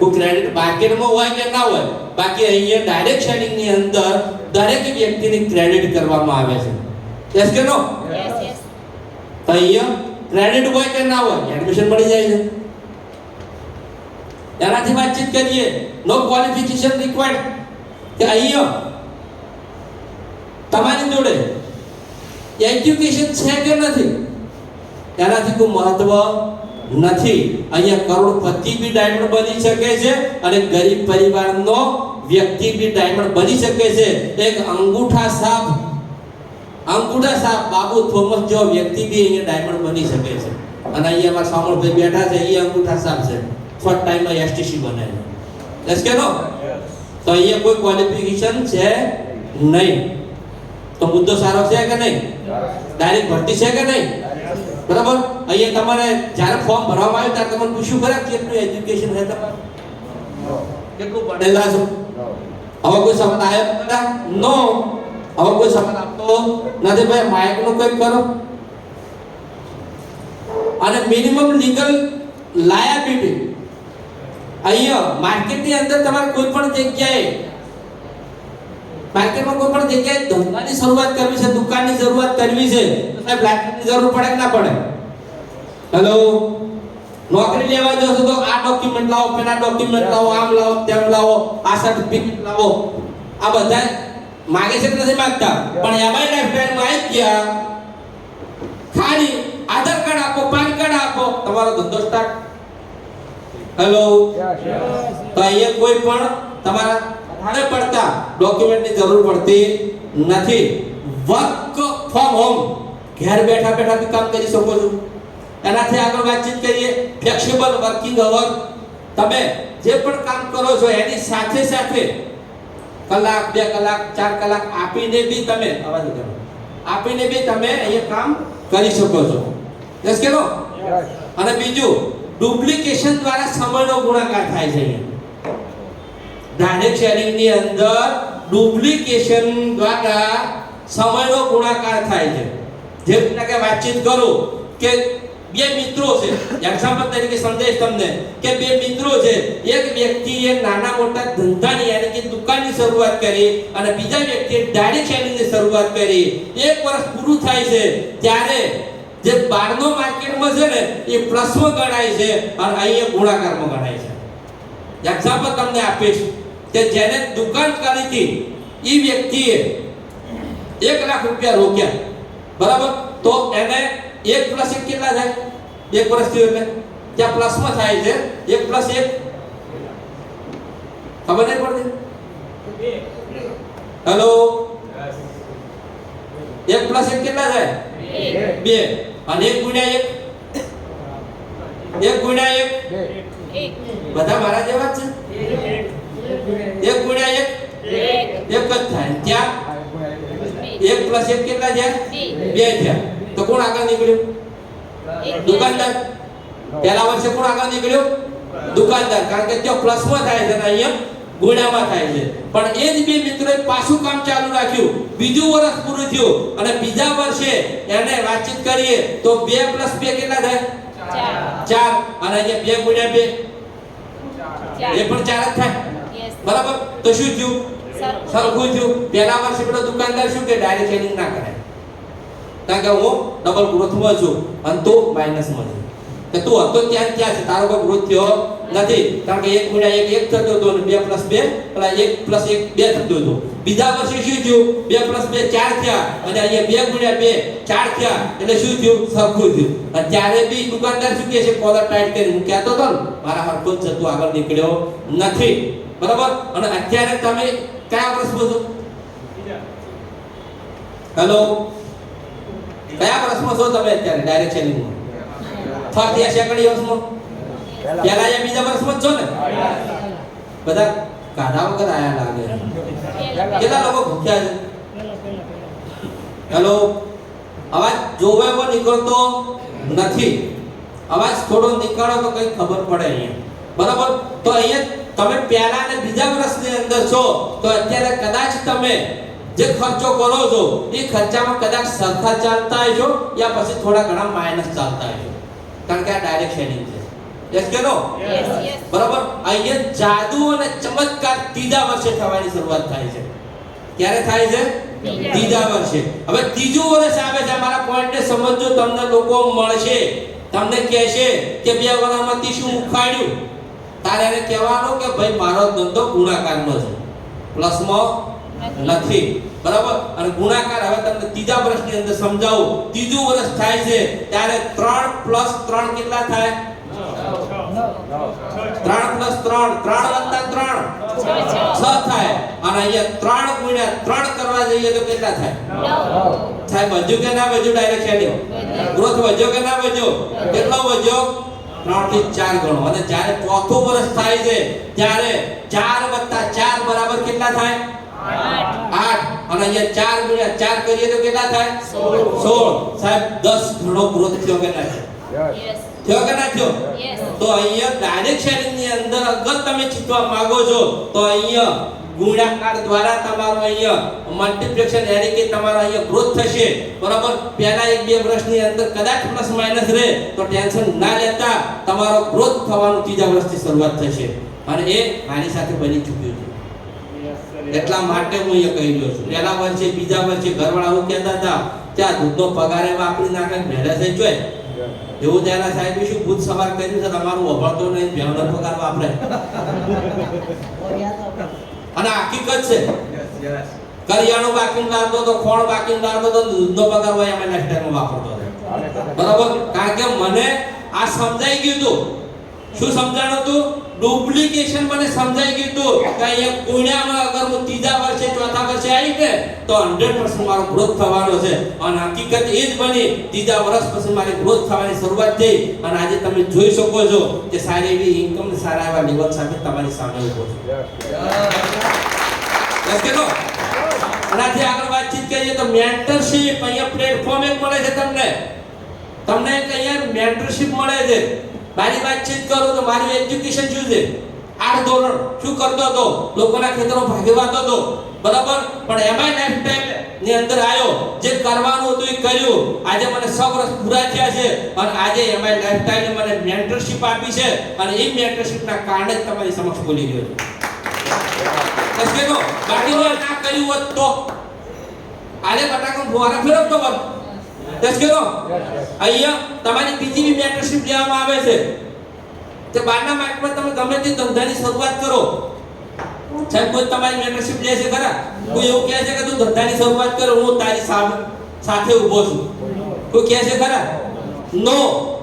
કોઈ ક્રેડિટ માર્કેટમાં હોય કે ના હોય, બાકી અહીંયા ડાયરેક્ટ સેલિંગ ની અંદર દરેક વ્યક્તિની ક્રેડિટ કરવામાં આવે છે. યસ કે નો? તો અહીંયા ક્રેડિટ હોય કે ના હોય એડમિશન મળી જાય છે. એનાથી વાતચીત કરીએ નો ક્વોલિફિકેશન રિક્વાયર્ડ. કે અહીંયા તમારી જોડે એજ્યુકેશન છે કે નથી એનાથી કોઈ મહત્વ નથી. અહીંયા કરોડપતિ બી ડાયમંડ બની શકે છે અને ગરીબ પરિવારનો વ્યક્તિ બી ડાયમંડ બની શકે છે. એક અંગૂઠા સાપ બાબુ થોમસ જેવો વ્યક્તિ બી અહીંયા ડાયમંડ બની શકે છે. અને અહીંયા અમારા સામળભાઈ બેઠા છે, એ અંગૂઠા સાપ છે. શોર્ટ ટાઈમમાં એસટીસી બને છે. યસ કે નો? તો અહીંયા કોઈ ક્વોલિફિકેશન છે નહીં. તો મુદ્દો સારો છે કે નહીં? ડાયરેક્ટ ભરતી છે કે નહીં? બરાબર. અહીંયા તમારે જ્યારે ફોર્મ ભરવામાં આવ્યું ત્યારે તમને પૂછ્યું ખરા કેટલું એજ્યુકેશન છે તમારું? કેટલું ભણેલા છો? હવે કોઈ સવાલ આવ્યો બેટા? નો. હવે કોઈ સવાલ આપતો નથી. ભાઈ માઇક નું કંઈક કરો. અને મિનિમમ લીગલ લાયબિલિટી. અહીંયા માર્કેટની અંદર તમારે કોઈ પણ જગ્યાએ માર્કેટમાં કોઈ પણ જગ્યાએ ધંધાની શરૂઆત કરવી છે, દુકાનની શરૂઆત કરવી છે, તો સાહેબ લાયસન્સની જરૂર પડે કે ના પડે? હેલો. નોકરી લેવા જાવ તો આ ડોક્યુમેન્ટ લાવો, પેલા ડોક્યુમેન્ટ લાવો, આમ લાવો, તેમ લાવો, આ સર્ટિફિકેટ લાવો. આ બધા માગે છે કે નથી માંગતા? પણ એમાંય લાઈફટાઈમમાં આવી ગયા ખાલી આધાર કાર્ડ આપો, પાન કાર્ડ આપો, તમારો ધંધો સ્ટાર્ટ. હેલો. તો અહીંયા કોઈ પણ તમારા ભાડે પડતા ડોક્યુમેન્ટની જરૂર પડતી નથી. વર્ક ફ્રોમ હોમ, ઘેર બેઠા બેઠા બી કામ કરી શકો છો. એનાથી આગળ વાતચીત કરીએ ફ્લેક્સિબલ વર્કિંગ અવર. તમે જે પણ કામ કરો છો એની સાથે સાથે કલાક, 2 કલાક, 4 કલાક આપીને બી તમે અહીંયા કામ કરી શકો છો. યસ કે નો? અને બીજું ડુપ્લિકેશન દ્વારા સમયનો ગુણાકાર થાય છે. ડાયરેક્ટ શેરિંગ ની અંદર ડુપ્લિકેશન દ્વારા સમયનો ગુણાકાર થાય છે. જેમ કે વાતચીત કરું કે 2 મિત્રો છે, એક્ઝામ્પલ તરીકે સમજાઈશ તમને કે 2 મિત્રો છે. એક વ્યક્તિએ નાના મોટા ધંધાની યાની કે દુકાનની શરૂઆત કરી અને બીજા વ્યક્તિએ ડાયરેક્ટ શેરિંગની શરૂઆત કરી. 1 વર્ષ પૂરું થાય છે ત્યારે જે બહારનો માર્કેટમાં છે ને એ પ્લસમાં ગણાય છે અને અહીંયા ગુણાકારમાં ગણાય છે. એક્ઝામ્પલ તમને આપીશ કે જેને દુકાન કરી હતી એ વ્યક્તિએ 1 લાખ રૂપિયા રોક્યા. બરાબર. તો એને 1 + 1 કેટલા થાય? 1 વર્ષ થયું એટલે ત્યાં પ્લસમાં થાય છે 1 + 1 ખબર નહીં પડતી હેલો 1 + 1 કેટલા થાય 2 અને 1 × 1 1 × 1 બધા મારા જેવા જ છે 1 × 1 1 જ થાય ત્યાં 1 + 1 કેટલા થયા 2 થયા તો કોણ આગળ નીકળ્યું દુકાનદાર પહેલા વર્ષે કોણ આગળ નીકળ્યું દુકાનદાર કારણ કે ત્યાં પ્લસમાં થાય છે અને અહીંયા ગુણામાં થાય છે પણ એ જ બે મિત્રોએ પાછું કામ ચાલુ રાખ્યું બીજું વર્ષ પૂરું થયું અને બીજા વર્ષે એને વાતચીત કરીએ તો 2 + 2 કેટલા થાય 4 અને અહીંયા 2 × 2 એ પણ 4 જ થાય બરાબર તો શું થયું સરખું થયું પહેલા વર્ષે પેલો દુકાનદાર શું કે ડાયરેક્ટ શેડિંગ ના કરાય કારણ કે હું ડબલ ગ્રોથમાં છું અને તો માઈનસમાં છું કે તું હતો ત્યાં છે તારો કોઈ ગ્રોથ થયો નથી કારણ કે 1 × 1 1 થતો હતો અને 2 + 2 પેલા 1 + 1 2 થતો હતો બીજા વર્ષે શું થયું 2 + 2 4 થયા અને અહીંયા 2 × 2 4 થયા એટલે શું થયું સરખું થયું અને ત્યારે બી દુકાનદાર શું કહે છે કોલર ટાઈટ કરી હું કહેતો હતો ને મારા હરખો જ જતો આગળ નીકળ્યો નથી બરાબર અને અત્યારે તમે કયા વર્ષમાં છો હેલો કયા વર્ષમાં છો તમે અત્યારે ડાયરેક્ટ શેડિંગમાં ફર્સ્ટ યા સેકન્ડ યર્સમાં પહેલા યા બીજા વર્ષમાં જ છો ને બધા કાઢા વગર આયા લાગે કેટલા લોકો ભૂખ્યા છે હેલો અવાજ જોવે એવો નીકળતો નથી અવાજ થોડો નીકળો તો કઈ ખબર પડે અહીંયા બરાબર તો અહીંયા તમે પહેલા અને બીજા વર્ષની અંદર છો તો અત્યારે કદાચ તમે જે ખર્ચો કરો છો એ ખર્ચામાં કદાચ સરખા ચાલતા હશો યા પછી થોડા ઘણા માઈનસ ચાલતા હશો કારણ કે આ ડાયરેક્ટ શેડિંગ છે યસ કે નો બરાબર અહીંયા જાદુ અને ચમત્કાર ત્રીજા વર્ષે થવાની શરૂઆત થાય છે ક્યારે થાય છે ત્રીજા વર્ષે હવે ત્રીજું વર્ષ આવે છે મારા પોઈન્ટને સમજજો તમને લોકો મળશે તમને કહેશે કે 2 વર્ષમાંથી શું ઉખાડ્યું તારે એને કહેવાનું કે ભાઈ મારો ધંધો ગુણાકારનો છે પ્લસમાં નથી બરાબર અને ગુણાકાર હવે તમને ત્રીજા વર્ષની અંદર સમજાવું ત્રીજું વર્ષ થાય છે ત્યારે 3 + 3 કેટલા થાય 3 + 3 3 + 3 6 થાય અને અહીંયા 3 × 3 કરવા જઈએ તો કેટલા થાય 9 સાહેબ વધ્યું કે ના વધ્યું ડાયરેક્ટ શેડિંગ ગ્રોથ વધ્યો કે ના વધ્યો કેટલો વધ્યો 3 થી 4 ગણો અને જ્યારે ચોથું વર્ષ થાય છે ત્યારે 4 + 4 બરાબર કેટલા થાય 8 અને અહીંયા 4 × 4 કરીએ તો કેટલા થાય 16 સાહેબ 10 ગણો ગ્રોથ થયો કે ના થયો કે ના થયો તો અહીંયા ડાયરેક્ટ શેડિંગ ની અંદર અગર તમે ચીતવા માંગો છો તો અહીંયા ગુણાકાર દ્વારા તમારો અહીંયા મલ્ટીપ્લિકેશન એટલે કે તમારો અહીંયા ગ્રોથ થશે બરાબર પહેલા 1-2 વર્ષની અંદર કદાચ પ્લસ માઈનસ રહે તો ટેન્શન ના લેતા તમારો ગ્રોથ થવાનું ત્રીજા વર્ષથી શરૂઆત થશે અને એ મારી સાથે બની ચૂક્યું છે એટલા માટે હું એ કહી રહ્યો છું પહેલા વર્ષે બીજા વર્ષે ઘરવાળા હું કહેતા હતા ત્યાં દૂધનો પગારે વાપરી નાખે ભેડા થઈ જોય એવું તેના સાહેબ શું ભૂત સવાર કર્યું છે તમારું વભાતો નહીં ભેવનો પગાર વાપરે અને હકીકત છે કરિયાણું બાકી લાવતો તો ખોળ બાકી લાવતો તો દૂધનો પગાર હોય એમાં નેક્સ્ટ ટાઈમ વાપરતો બરાબર કારણ કે મને આ સમજાઈ ગયું હતું શું સમજાણું હતું ડુપ્લિકેશન મને સમજાઈ ગયું હતું કે અહીંયા ગુણ્યામાં અગર હું ત્રીજા વર્ષે ચોથા વર્ષે આવી ને તો 100% મારો ગ્રોથ થવાનો છે અને હકીકત એ જ બની ત્રીજા વર્ષ પછી મારી ગ્રોથ થવાની શરૂઆત થઈ અને આજે તમે જોઈ શકો છો કે સારી એવી ઇન્કમ સારા એવા લેવલ સાથે તમારી સામે ઉભો છું યસ કે નો આનાથી આગળ વાતચીત કરીએ તો મેન્ટરશિપ અહીંયા પ્લેટફોર્મ એક મળે છે તમને એક અહીંયા મેન્ટરશિપ મળે છે મારી વાતચીત કરું તો મારું એજ્યુકેશન શું છે 8 ધોરણ શું કરતો હતો લોકોના ખેતરો ભાગવાતો હતો બરાબર પણ એમાં લાઈફ ટાઈમ ની અંદર આવ્યો જે કરવાનું હતું એ કર્યું આજે મને 100 વર્ષ પૂરા થયા છે અને આજે એમાં લાઈફ ટાઈમ મને મેન્ટરશિપ આપી છે અને એ મેન્ટરશિપના કારણે જ તમારી સમક્ષ બોલી રહ્યો છું કેનો બાકી ના કર્યું હોત તો આજે બટાકા ફોરા ફેરવતો હોત કેનો અહીંયા તમારી બીજી બી મેન્ટરશિપ લેવામાં આવે છે તે બારના માર્કમાં તમે ગમે તે ધંધાની શરૂઆત કરો સાહેબ કોઈ તમારી મેન્ટરશિપ લે છે ખરા કોઈ એવું કહે છે કે તું ધંધાની શરૂઆત કર હું તારી સાથે ઊભો છું કોઈ કહે છે ખરા નો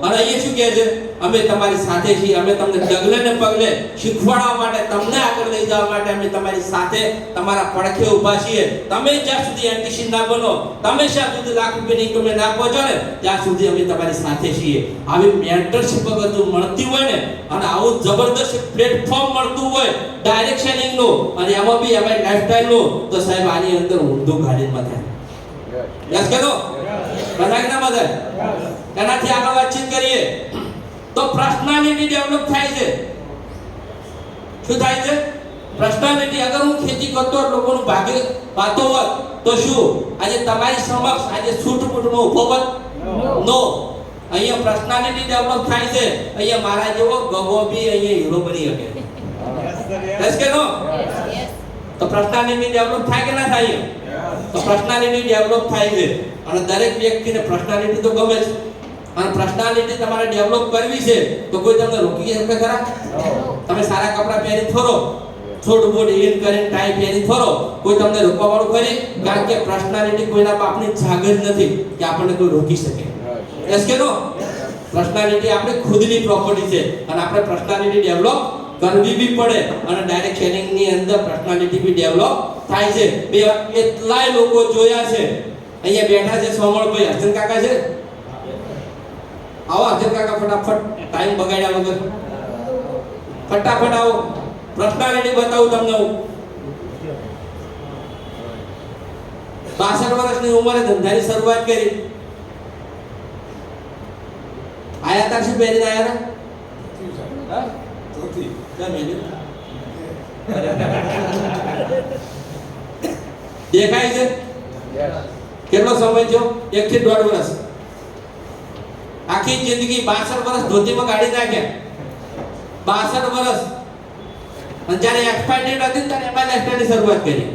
અને અહીંયા શું કહે છે અમે તમારી સાથે છીએ, અમે તમને ડગલે ને પગલે શીખવાડવા માટે, તમને આગળ લઈ જવા માટે અમે તમારી સાથે તમારા પડખે ઊભા છીએ. તમે જ્યાં સુધી એન્ટિશિન ના બનો, તમે જ્યાં સુધી લાખ રૂપિયાની ઇન્કમ ના પહોંચો ને ત્યાં સુધી અમે તમારી સાથે છીએ. આવી મેન્ટરશિપ અગર જો મળતી હોય ને અને આવું જબરદસ્ત પ્લેટફોર્મ મળતું હોય ડાયરેક્શનિંગ નું અને એમાં બી અમારી લાઈફસ્ટાઈલ નું, તો સાહેબ આની અંદર ઊંધું ગાડીમાં થાય. યસ કે નો? બધા ના બધા એનાથી આગળ વાતચીત કરીએ તો પર્સનાલિટી ડેવલપ થાય છે. શું થાય છે? પર્સનાલિટી. અગર હું ખેતી કરતો લોકોનું ભાગ્ય વાતો હોત તો શું આજે તમારી સમક્ષ આજે છૂટમૂટમાં ઊભો હોત? નો. અહીંયા પર્સનાલિટી ડેવલપ થાય છે. અહીંયા મારા જેવો ગગો બી અહીંયા હીરો બની શકે. યસ કે નો? તો પર્સનાલિટી ડેવલપ થાય કે ના થાય? તો પર્સનાલિટી ડેવલપ થાય છે અને દરેક વ્યક્તિને પર્સનાલિટી તો ગમે છે અને પર્સનાલિટી તમારે ડેવલપ કરવી છે તો કોઈ તમને રોકી શકે ખરા? તમે સારા કપડાં પહેરી ફરો, છોટ બોટ ઇન કરીને ટાઈ પહેરી ફરો, કોઈ તમને રોકવા વાળું ખરી? કારણ કે પર્સનાલિટી કોઈના બાપની જાગર નથી કે આપણને કોઈ રોકી શકે. યસ કે નો? પર્સનાલિટી આપણી ખુદની પ્રોપર્ટી છે અને આપણે પર્સનાલિટી ડેવલપ કરવી બી પડે અને ડાયરેક્ટ ટ્રેનિંગ ની અંદર પર્સનાલિટી બી ડેવલપ થાય છે. બે કેટલાય લોકો જોયા છે અહીંયા બેઠા છે. સોમણભાઈ, હર્ષન કાકા છે. આવો હર્ષન કાકા, ફટાફટ, ટાઈમ બગાડ્યા વગર ફટાફટ આવો. પર્સનાલિટી બતાવું તમને હું. 62 વર્ષની ઉંમરે ધંધાની શરૂઆત કરી. આયા તા શું પહેરીને આયા હતા? હા, ચોથી દેખાય છે? કેટલો સમય થયો? 1 થી 1.5 વર્ષ. આખી જિંદગી 62 વર્ષ ધોતીમાં કાઢી નાખ્યા. 62 વર્ષ. અને જ્યારે એક્સપાયર ડેટ હતી ત્યારે એમાં લાઈફસ્ટાઈલની શરૂઆત કરી.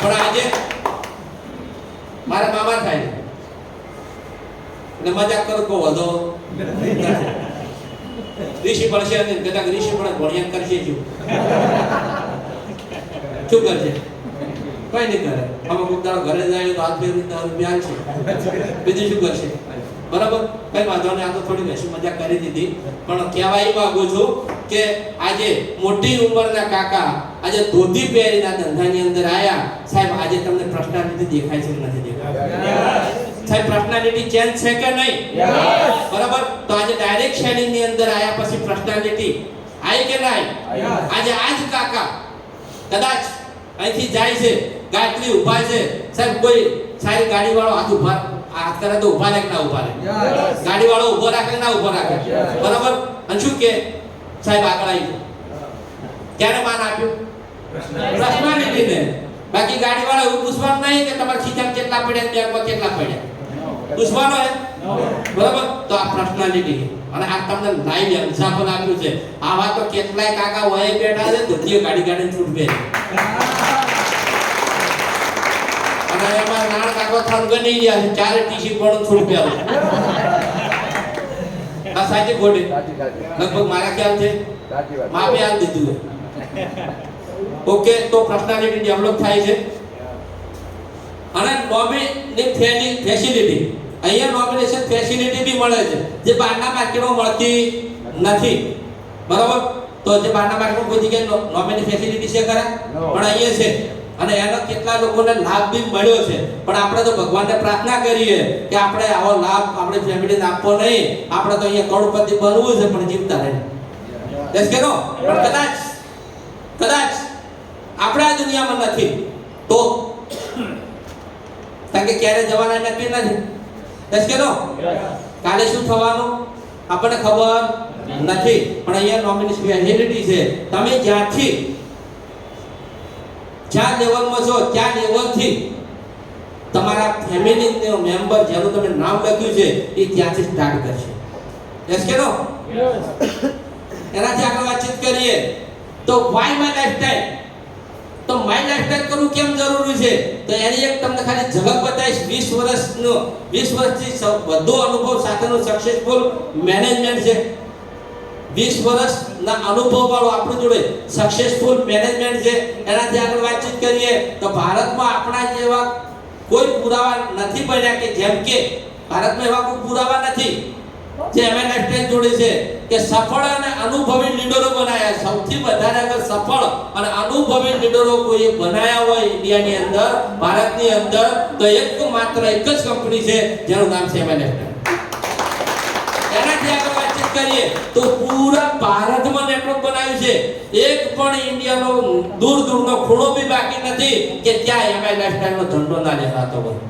પણ આજે મારા મામા થાય એટલે મજાક કરું તો વધો ઋષિ પડશે અને કદાચ ઋષિ પણ ભણ્યા કરશે. શું કરશે? કઈ નહીં કરે. અમુક દાડો ઘરે જાય તો હાથ ફેરવી રૂપિયા છે, બીજું શું કરશે? બરાબર, કઈ વાંધો નહીં. આ તો થોડી બેસી મજાક કરી દીધી. પણ કહેવાય માંગુ છું કે આજે મોટી ઉંમરના કાકા આજે ધોતી પહેરીને ધંધાની અંદર આયા. સાહેબ આજે તમને પર્સનાલિટી દેખાય છે કે નથી દેખાય? સાહેબ પર્સનાલિટી ચેન્જ છે કે નહીં? બરાબર. તો આજે ડાયરેક્ટ શેડિંગ ની અંદર આયા પછી પર્સનાલિટી આવી કે ના આવી? આજે આજ કાકા કદાચ અહીંથી જાય છે, ગાયત્રી ઊભા છે. સાહેબ કોઈ સારી ગાડી વાળો હાથ ઊભા હાથ કરે તો ઊભા રહે કે ના ઊભા રહે? ગાડી વાળો ઊભો રાખે ના ઊભો રાખે? બરાબર. અને શું કે સાહેબ આગળ આવી ગયો. ક્યારે માન આપ્યું? પર્સનાલિટી ને. બાકી ગાડી વાળા એવું પૂછવાનું નહીં કે તમારા ખીચામાં કેટલા પડ્યા, બેગમાં કેટલા પડ્યા. પૂછવાનો હે? બરાબર. તો આ પર્સનાલિટી અને આ તમને લાઈવ એક્ઝામ્પલ આપ્યું છે. આવા તો કેટલાય કાકા વહે બેઠા છે ધોતીઓ ગાડી ગાડીને છૂટ પહેરે. અને એમાં નાના કાકો થાન ગણી ગયા છે, ચારે ટીસી પણ છૂટ પહેરો. આ સાચી ખોટી? લગભગ મારા ખ્યાલ છે માપે આલ દીધું. ઓકે. તો પર્સનાલિટી ડેવલપ થાય છે અને નોમિનેશન ફેસિલિટી. અહીંયા નોમિનેશન ફેસિલિટી બી મળે છે જે બહારના માર્કેટમાં મળતી નથી. બરાબર. તો જે બહારના માર્કેટમાં કોઈ જગ્યાએ નોમિનેશન ફેસિલિટી છે ખરા? પણ અહીંયા છે અને એનો કેટલા લોકોને લાભ બી મળ્યો છે. પણ આપણે તો ભગવાનને પ્રાર્થના કરીએ કે આપણે આવો લાભ આપણે ફેમિલીને આપવો નહીં. આપણે તો અહીંયા કરોડપતિ બનવું છે પણ જીવતા રહે. યસ કે નો? પણ કદાચ આપણે આ દુનિયામાં નથી તો કારણ કે ક્યારે જવાના નક્કી નથી. યસ કે નો? કાલે શું થવાનું આપણને ખબર નથી. પણ અહીંયા નોમિનેશન ફેસિલિટી છે. તમે જ્યાં લેવલમાં છો ત્યાં લેવલથી તમારા ફેમિલીનો મેમ્બર જેનું તમે નામ લખ્યું છે એ ત્યાંથી સ્ટાર્ટ કરશે. યસ કે નો? એનાથી આગળ વાતચીત કરીએ તો વાય માય લાઈફસ્ટાઈલ. તો માય લાઈફસ્ટાઈલ કરવું કેમ જરૂરી છે? તો એની એક તમને ખાલી ઝલક બતાવીશ. 20 વર્ષથી વધુ અનુભવ સાથેનું સક્સેસફુલ મેનેજમેન્ટ છે. 20 વર્ષના અનુભવ વાળું આપણું જોડે સક્સેસફુલ મેનેજમેન્ટ છે. એનાથી આગળ વાતચીત કરીએ તો ભારતમાં આપણા જેવા કોઈ પુરાવા નથી બન્યા કે જેમ કે ભારતમાં એવા કોઈ પુરાવા નથી જે એમઆઈ લાઇફસ્ટાઇલ જોડે છે કે સફળ અને અનુભવી લીડરો બનાયા. સૌથી વધારે અગર સફળ અને અનુભવી લીડરો કોઈ બનાયા હોય ઇન્ડિયાની અંદર, ભારતની અંદર, તો માત્ર એક જ કંપની છે જેનું નામ છે એમઆઈ લાઇફસ્ટાઇલ. એનાથી આગળ વાતચીત કરીએ તો પૂરા ભારતમાં નેટવર્ક બનાવ્યું છે. એક પણ ઇન્ડિયાનો દૂર દૂરનો ખૂણો બી બાકી નથી કે ત્યાં એમઆઈ લાઇફસ્ટાઇલનો ઝંડો ના લહેરાતો હોય.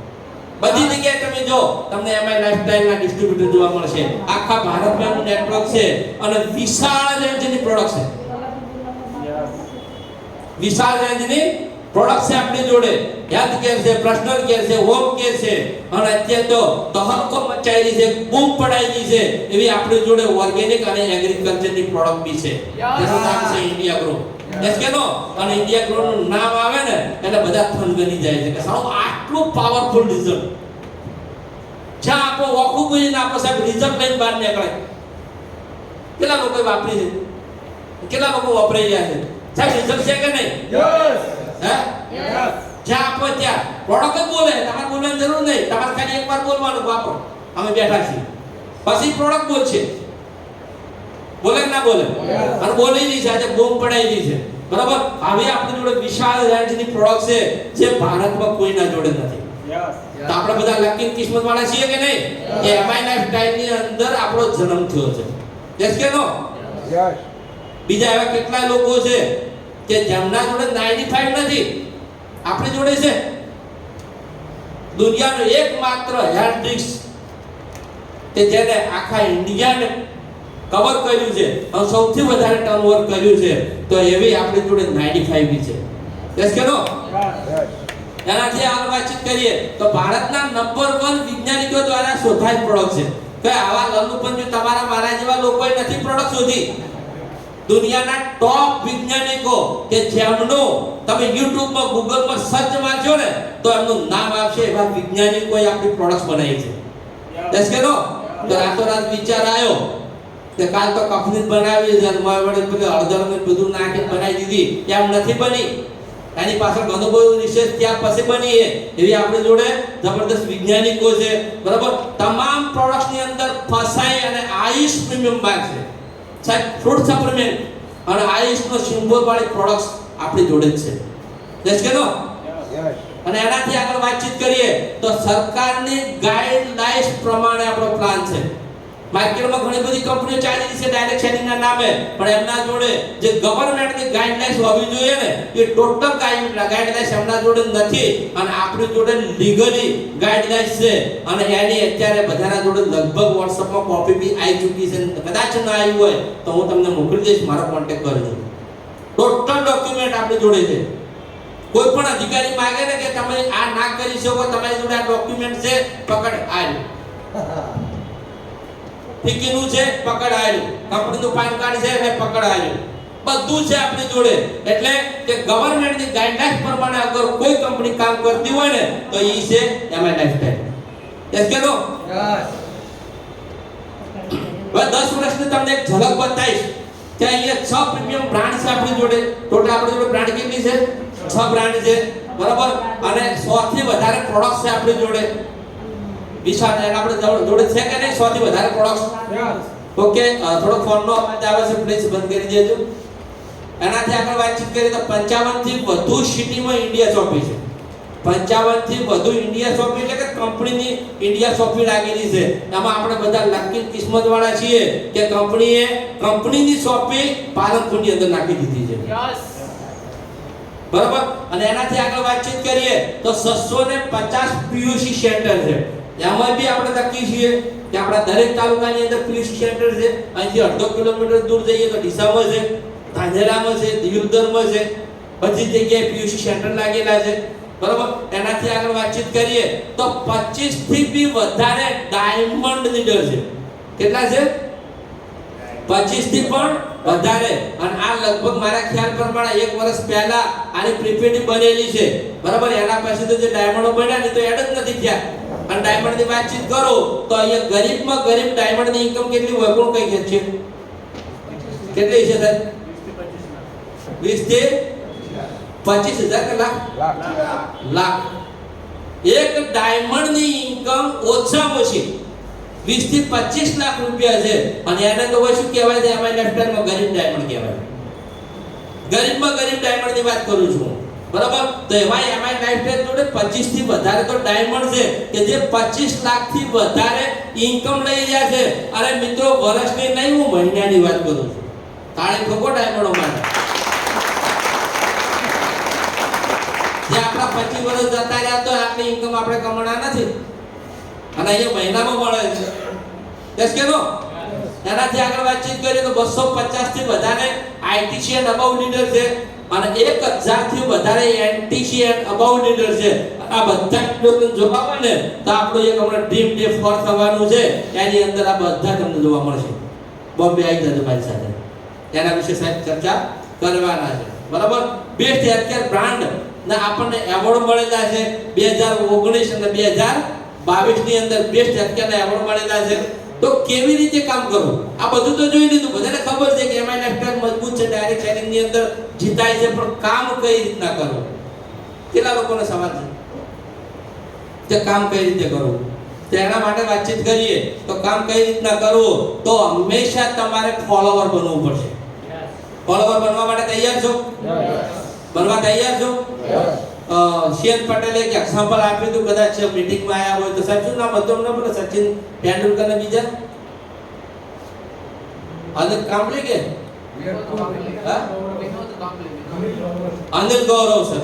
બધી જગ્યાએ તમે જો તમને એમઆઈ લાઇફસ્ટાઇલના ડિસ્ટ્રીબ્યુટર જોવા મળશે. આખા ભારતમાં નેટવર્ક છે અને વિશાળ રેન્જની પ્રોડક્ટ છે. વિશાળ રેન્જની પ્રોડક્ટ છે આપણી જોડે. હેલ્થ કેર છે, પર્સનલ કેર છે, હોમ કેર છે અને અત્યારે તો તહલકો મચાયેલી છે, બૂમ પડાયેલી છે એવી આપણી જોડે ઓર્ગેનિક અને એગ્રીકલ્ચરની પ્રોડક્ટ બી છે. જેનું નામ છે ઇન્ડિયા ગ્રો. એસ કે નો અને ઇન્ડિયા ગ્રો નું નામ આવે ને એટલે બધા થનગની જાય છે કે સાવ આટલું પાવરફુલ રિઝલ્ટ. જ્યાં આપો વખું બોલીને આપો સાહેબ રિઝલ્ટ લઈને બહાર નીકળે. કેટલા લોકો વાપરી છે? કેટલા લોકો વાપરી રહ્યા છે? સાહેબ રિઝલ્ટ છે કે નહીં? હે? જ્યાં આપો ત્યાં પ્રોડક્ટ જ બોલે. તમારે બોલવાની જરૂર નહીં. તમારે ખાલી એકવાર બોલવાનું વાપરો, અમે બેઠા છીએ. પછી પ્રોડક્ટ બોલશે. બોલે કે ના બોલે? અને બોલેલી છે, આજે બૂમ પડાયેલી છે. બરાબર. હવે આપણી જોડે વિશાળ રેન્જની પ્રોડક્ટ છે જે ભારતમાં કોઈના જોડે નથી. તો આપણે બધા લકી કિસ્મત વાળા છીએ કે નહીં? કે એમઆઈ લાઇફસ્ટાઇલની અંદર આપણો જન્મ થયો છે. યસ કે નો? યસ. બીજા એવા કેટલા લોકો છે કે જેમના જોડે 95 નથી, આપણી જોડે છે. દુનિયાનો એકમાત્ર હેલ્થ ડ્રિંક્સ કે જેને આખા ઇન્ડિયાને કવર કર્યું છે અને સૌથી વધારે ટર્નઓવર કર્યું છે, તો એવી આપણી જોડે 95 બી છે. યસ કે નો? યસ. એનાથી આગળ વાતચીત કરીએ તો ભારતના નંબર 1 વૈજ્ઞાનિકો દ્વારા શોધાયેલ પ્રોડક્ટ છે. કે આવા લલ્લુપન જો તમારા મારા જેવા લોકોએ નથી પ્રોડક્ટ શોધી. દુનિયાના ટોપ વૈજ્ઞાનિકો કે જેમનો તમે યુટ્યુબમાં ગૂગલમાં સર્ચ મારજો ને તો એમનું નામ આવશે એવા વૈજ્ઞાનિકોએ આપણી પ્રોડક્ટ્સ બનાવી છે. દસ કે નો? તો રાતોરાત વિચાર આવ્યો કે કાલ તો કંપની બનાવી છે અને મારા વડે પેલું હળદર ને બધું નાખીને બનાવી દીધી. એમ નથી બની. એની પાછળ ઘણું બધું રિસર્ચ ત્યાં પછી બની છે. એવી આપણી જોડે જબરદસ્ત વૈજ્ઞાનિકો છે. બરાબર. તમામ પ્રોડક્ટ્સની અંદર ફસાઈ અને આયુષ પ્રીમિયમ બાગ છે. સાહેબ ફ્રૂટ સપ્લિમેન્ટ અને આયુષનો સિમ્બોલ વાળી પ્રોડક્ટ્સ આપણી જોડે જ છે. યસ કે નો? યસ. અને એનાથી આગળ વાતચીત કરીએ તો સરકારની ગાઈડલાઇન્સ પ્રમાણે આપણો પ્લાન છે. માર્કેટમાં ઘણી બધી કંપનીઓ ચાલી રહી છે ડાયરેક્ટ સેલિંગના નામે, પણ એમના જોડે જે ગવર્નમેન્ટની ગાઈડલાઇન્સ હોવી જોઈએ ને એ ટોટલ ગાઈડલાઇન્સ એમના જોડે નથી અને આપણી જોડે લીગલી ગાઈડલાઇન્સ છે. અને એની અત્યારે બધાના જોડે લગભગ WhatsAppમાં કોપી બી આવી ચૂકી છે. કદાચ ના આવી હોય તો હું તમને મોકલી દઈશ, મારો કોન્ટેક્ટ કરજો. ટોટલ ડોક્યુમેન્ટ આપણી જોડે છે. કોઈ પણ અધિકારી માંગે ને કે તમે આ ના કરી શકો, તમારી જોડે આ ડોક્યુમેન્ટ છે, પકડ આવ્યું. ફીકીનું છે, પકડ આવ્યું. કંપનીનું પાન કાર્ડ છે એટલે પકડ આવ્યું. બધું છે આપણી જોડે. એટલે કે ગવર્નમેન્ટની ગાઈડલાઇન્સ પ્રમાણે અગર કોઈ કંપની કામ કરતી હોય ને તો ઈ છે એમઆઈ લાઇફસ્ટાઇલ. યસ કે નો? યસ. હવે 10 વર્ષની તમને એક ઝલક બતાવીશ કે અહીંયા 6 પ્રીમિયમ બ્રાન્ડ છે આપણી જોડે. ટોટલ આપણી જોડે બ્રાન્ડ કેટલી છે? 6 બ્રાન્ડ છે. બરાબર. અને 100 થી વધારે પ્રોડક્ટ છે આપણી જોડે. વિશાળ આપણે જોડે છે કે નહીં 100 થી વધારે પ્રોડક્ટ્સ? યસ. ઓકે. થોડો ફોનનો અવાજ આવે છે, પ્લીઝ બંધ કરી દેજો. એનાથી આગળ વાતચીત કરીએ તો 55 થી વધુ સિટીમાં ઇન્ડિયા શોપી છે. 55 થી વધુ ઇન્ડિયા શોપી એટલે કે કંપનીની ઇન્ડિયા શોપી લાગેલી છે. એમાં આપણે બધા લકી કિસ્મત વાળા છીએ કે કંપનીએ કંપનીની શોપી પાલનપુરની અંદર નાખી દીધી છે. યસ. બરાબર. અને એનાથી આગળ વાતચીત કરીએ તો 650 પીયુસી સેન્ટર છે. એમાં બી આપણે લકી છીએ કે આપણા દરેક તાલુકાની અંદર પીયુસી સેન્ટર છે. અહીંથી 1.5 કિલોમીટર દૂર જઈએ તો ડીસામાં છે, ધાંધેરામાં છે, દિયોદરમાં છે. બધી જગ્યાએ પીયુસી સેન્ટર લાગેલા છે. બરાબર. એનાથી આગળ વાતચીત કરીએ તો 25 થી બી વધારે ડાયમંડ લીડર છે. કેટલા છે? 25 થી પણ વધારે. અને આ લગભગ મારા ખ્યાલ પ્રમાણે 1 વર્ષ પહેલા આની પ્રીપેડ બનેલી છે. બરાબર. એના પછી તો જે ડાયમંડો બન્યા ને તો એડ જ નથી થયા. અને ડાયમંડની વાતચીત કરો તો અહીંયા ગરીબમાં ગરીબ ડાયમંડની ઇન્કમ કેટલી હોય કોણ કઈ છે? કેટલી છે સાહેબ? 20 થી 25,000 કે લાખ? લાખ. લાખ. એક ડાયમંડની ઇન્કમ ઓછામાં ઓછી 20 થી 25 લાખ રૂપિયા છે અને એને તો શું કહેવાય છે એમાં લેફ્ટમાં ગરીબ ડાયમંડ કહેવાય. ગરીબમાં ગરીબ ડાયમંડની વાત કરું છું બરાબર. તો એમાં એમાં લાઈફસ્ટાઈલ જોડે 25 થી વધારે તો ડાયમંડ છે કે જે 25 લાખ થી વધારે ઇન્કમ લઈ રહ્યા છે. અરે મિત્રો વર્ષની નહીં હું મહિનાની વાત કરું છું. તાળી ઠોકો ડાયમંડો માટે. જે આપણા 25 વર્ષ જતા રહ્યા તો આટલી ઇન્કમ આપણે કમાણા નથી અને અહીંયા મહિનામાં મળે છે. યસ કે નો? એનાથી આગળ વાતચીત કરીએ તો 250 થી વધારે આઈટીસીએન અબાઉ લીડર છે અને 1000 થી વધારે એનટીસીએન અબાઉ લીડર છે. આ બધા તમને જોવા મળે ને તો આપણું એક હમણાં ડ્રીમ ડે 4 થવાનું છે એની અંદર આ બધા તમને જોવા મળશે. બોમ્બે આવી જજો મારી સાથે, એના વિશે સાહેબ ચર્ચા કરવાના છે બરાબર. બેસ્ટ હેલ્થકેર બ્રાન્ડ ના આપણને એવોર્ડ મળેલા છે 2019 અને 2022 ની અંદર બેસ્ટ હેલ્થકેર ના એવોર્ડ મળેલા છે. તો કેવી રીતે કામ કરવું આ બધું તો જોઈ લીધું, બધાને ખબર છે કે એમઆઈ લેફ્ટહેન્ડ મજબૂત છે, ડાયરેક્ટ સેલિંગ ની અંદર જીતાય છે, પણ કામ કઈ રીતના કરવું? કેટલા લોકોને સવાલ છે કે કામ કઈ રીતે કરવું? તો એના માટે વાતચીત કરીએ તો કામ કઈ રીતના કરવું તો હંમેશા તમારે ફોલોવર બનવું પડશે. ફોલોવર બનવા માટે તૈયાર છો? બનવા તૈયાર છો? સીએન પટેલે એક એક્ઝામ્પલ આપ્યું હતું, કદાચ મીટિંગમાં આવ્યા હોય તો સાહેબ શું નામ હતું એમનું? બોલો. સચિન તેંડુલકર ને બીજા અનિલ કાંબલે કે અનિલ ગૌરવ સર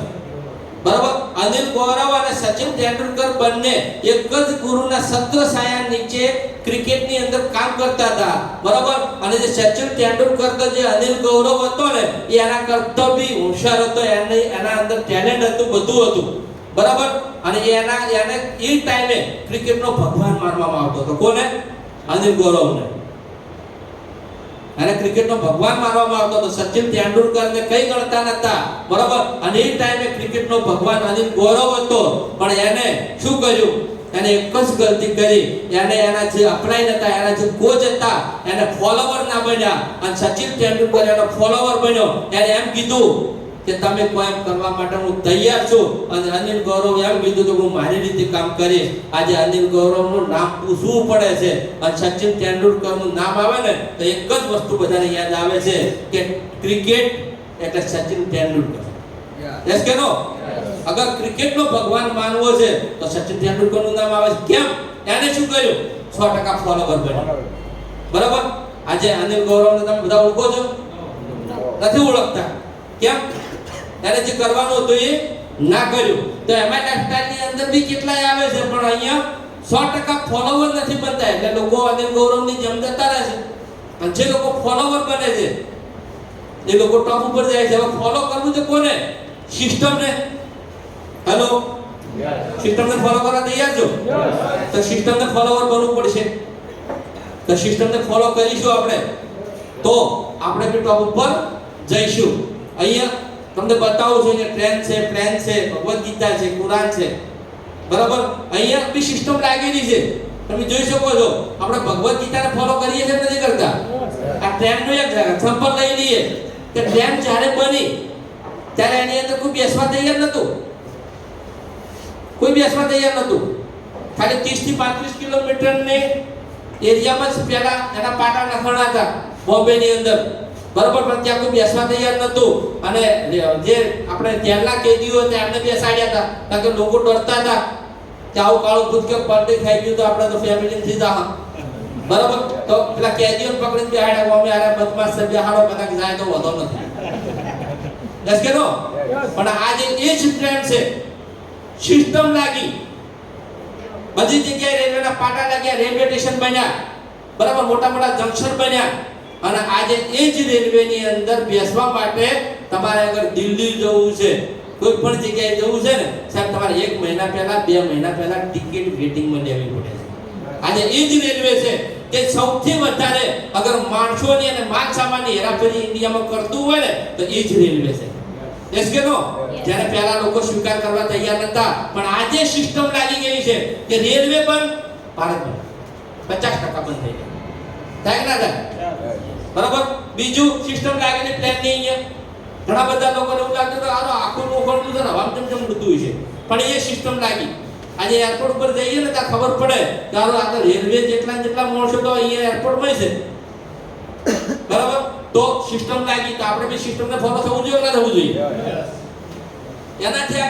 બરાબર. અનિલ ગૌરવ અને સચિન તેંડુલકર બંને એક જ ગુરુના છત્ર છાયા નીચે ક્રિકેટની અંદર કામ કરતા હતા બરાબર. અને જે સચિન તેંડુલકર તો જે અનિલ ગૌરવ હતો ને એ એના કરતા બી હોશિયાર હતો, એના અંદર ટેલેન્ટ હતું, બધું હતું બરાબર. અને એને એ ટાઈમે ક્રિકેટનો ભગવાન માનવામાં આવતો હતો. કોને? અનિલ ગૌરવને. અને ક્રિકેટનો ભગવાન માનવામાં આવતો હતો. સચિન તેંડુલકરને કઈ ગણતા નતા બરાબર. અને એ ટાઈમે ક્રિકેટનો ભગવાન અનિલ ગૌરવ હતો, પણ એને શું કર્યું? એને એક જ ગલતી કરી, એને એના જે અપલાઈન હતા, એના જે કોચ હતા એને ફોલોવર ના બન્યા અને સચિન તેંડુલકર એનો ફોલોવર બન્યો. એને એમ કીધું કે તમે કોઈ કરવા માટે હું તૈયાર છું અને અનિલ ગૌરવ એમ કીધું કે હું મારી રીતે કામ કરીશ. આજે અનિલ ગૌરવનું નામ પૂછવું પડે છે અને સચિન તેંડુલકરનું નામ આવે ને તો એક જ વસ્તુ બધાને યાદ આવે છે કે ક્રિકેટ એટલે સચિન તેંડુલકર. યસ કે નો? અગર ક્રિકેટનો ભગવાન માનવો છે તો સચિન તેંડુલકરનું નામ આવે છે. કેમ? એને શું કર્યું? 100% ફોલોવર બન્યો બરાબર. આજે અનિલ ગૌરવને તમે બધા ઓળખો છો? નથી ઓળખતા. કેમ? એને જે કરવાનું હતું એ ના કર્યું. તો એમાં લાઈફસ્ટાઈલની અંદર બી કેટલાય આવે છે પણ અહીંયા 100% ફોલોવર નથી બનતા એટલે લોકો અનિલ ગૌરવની જેમ જતા રહે છે. અને જે લોકો ફોલોવર બને છે એ લોકો ટોપ ઉપર જાય છે. હવે ફોલો કરવું છે કોને? સિસ્ટમને. હેલો, સિસ્ટમને ફોલો કરવા તૈયાર છો? તો સિસ્ટમને ફોલોવર બનવું પડશે. તો સિસ્ટમને ફોલો કરીશું આપણે તો આપણે બી ટોપ ઉપર જઈશું. અહીંયા તમને બતાવું છું કે ટ્રેન છે, પ્લેન છે, ભગવદ ગીતા છે, કુરાન છે બરાબર. અહીંયા બી સિસ્ટમ લાગેલી છે, તમે જોઈ શકો છો. આપણે ભગવદ ગીતાને ફોલો કરીએ છીએ નથી કરતા? આ ટ્રેનનો એક એક્ઝામ્પલ લઈ લઈએ કે ટ્રેન જ્યારે બની ત્યારે એની અંદર કોઈ બેસવા તૈયાર નહોતું. કોઈ બેસવા તૈયાર નહોતું. ખાલી 30 થી 35 કિલોમીટરને એરિયામાં જ પહેલા એના પાટા નખાણા હતા બોમ્બેની અંદર બરાબર. પણ ત્યાં કોઈ બેસવા તૈયાર નહોતું અને જે આપણે ત્યારના કેદીઓ હતા એમને બેસાડ્યા હતા કારણ કે લોકો ડરતા હતા કે આવું કાળું ભૂત કે પલટી ખાઈ ગયું તો આપણે તો ફેમિલી થી જા બરાબર. તો પેલા કેદીઓને પકડીને બેહાડ્યા અમે આરે બદમાશ છે બેહાડો કદાચ જાય તો વધો નથી. દસ કે નો? પણ આજે એ જ ટ્રેન્ડ છે. સિસ્ટમ લાગી, બધી જગ્યાએ રેલવેના પાટા લાગ્યા, રેલવે સ્ટેશન બન્યા બરાબર, મોટા મોટા જંકશન બન્યા. અને આજે એ જ રેલવેની અંદર બેસવા માટે તમારે અગર દિલ્હી જવું છે, કોઈ પણ જગ્યાએ જવું છે ને સાહેબ તમારે 1 મહિના પહેલા 2 મહિના પહેલા ટિકિટ વેટિંગમાં લેવી પડે છે. આજે એ જ રેલવે છે કે સૌથી વધારે અગર માણસોની અને માલ સામાનની હેરાફેરી ઇન્ડિયામાં કરતું હોય ને તો એ જ રેલવે છે. યસ કે નો? જ્યારે પહેલા લોકો સ્વીકાર કરવા તૈયાર નતા પણ આજે સિસ્ટમ લાગી ગઈ છે કે રેલવે બંધ, ભારત બંધ, 50% બંધ થઈ ગયા. થાય ના થાય? બરાબર. બીજું સિસ્ટમ લાગેલી પ્લેનની અહીંયા ઘણા બધા લોકોને એવું લાગતું કે આનો આખું નોખડું છે ને હવામાં ચમચમ બધું છે પણ એ સિસ્ટમ લાગી. આજે એરપોર્ટ પર જઈએ ને ત્યાં ખબર પડે કે આ તો રેલવે જેટલા માણસો તો અહીંયા એરપોર્ટમાં છે, બરાબર? તો સિસ્ટમ લાગી તો આપણે બી સિસ્ટમને ફોલો થવું જોઈએ કે ના થવું જોઈએ? એનાથી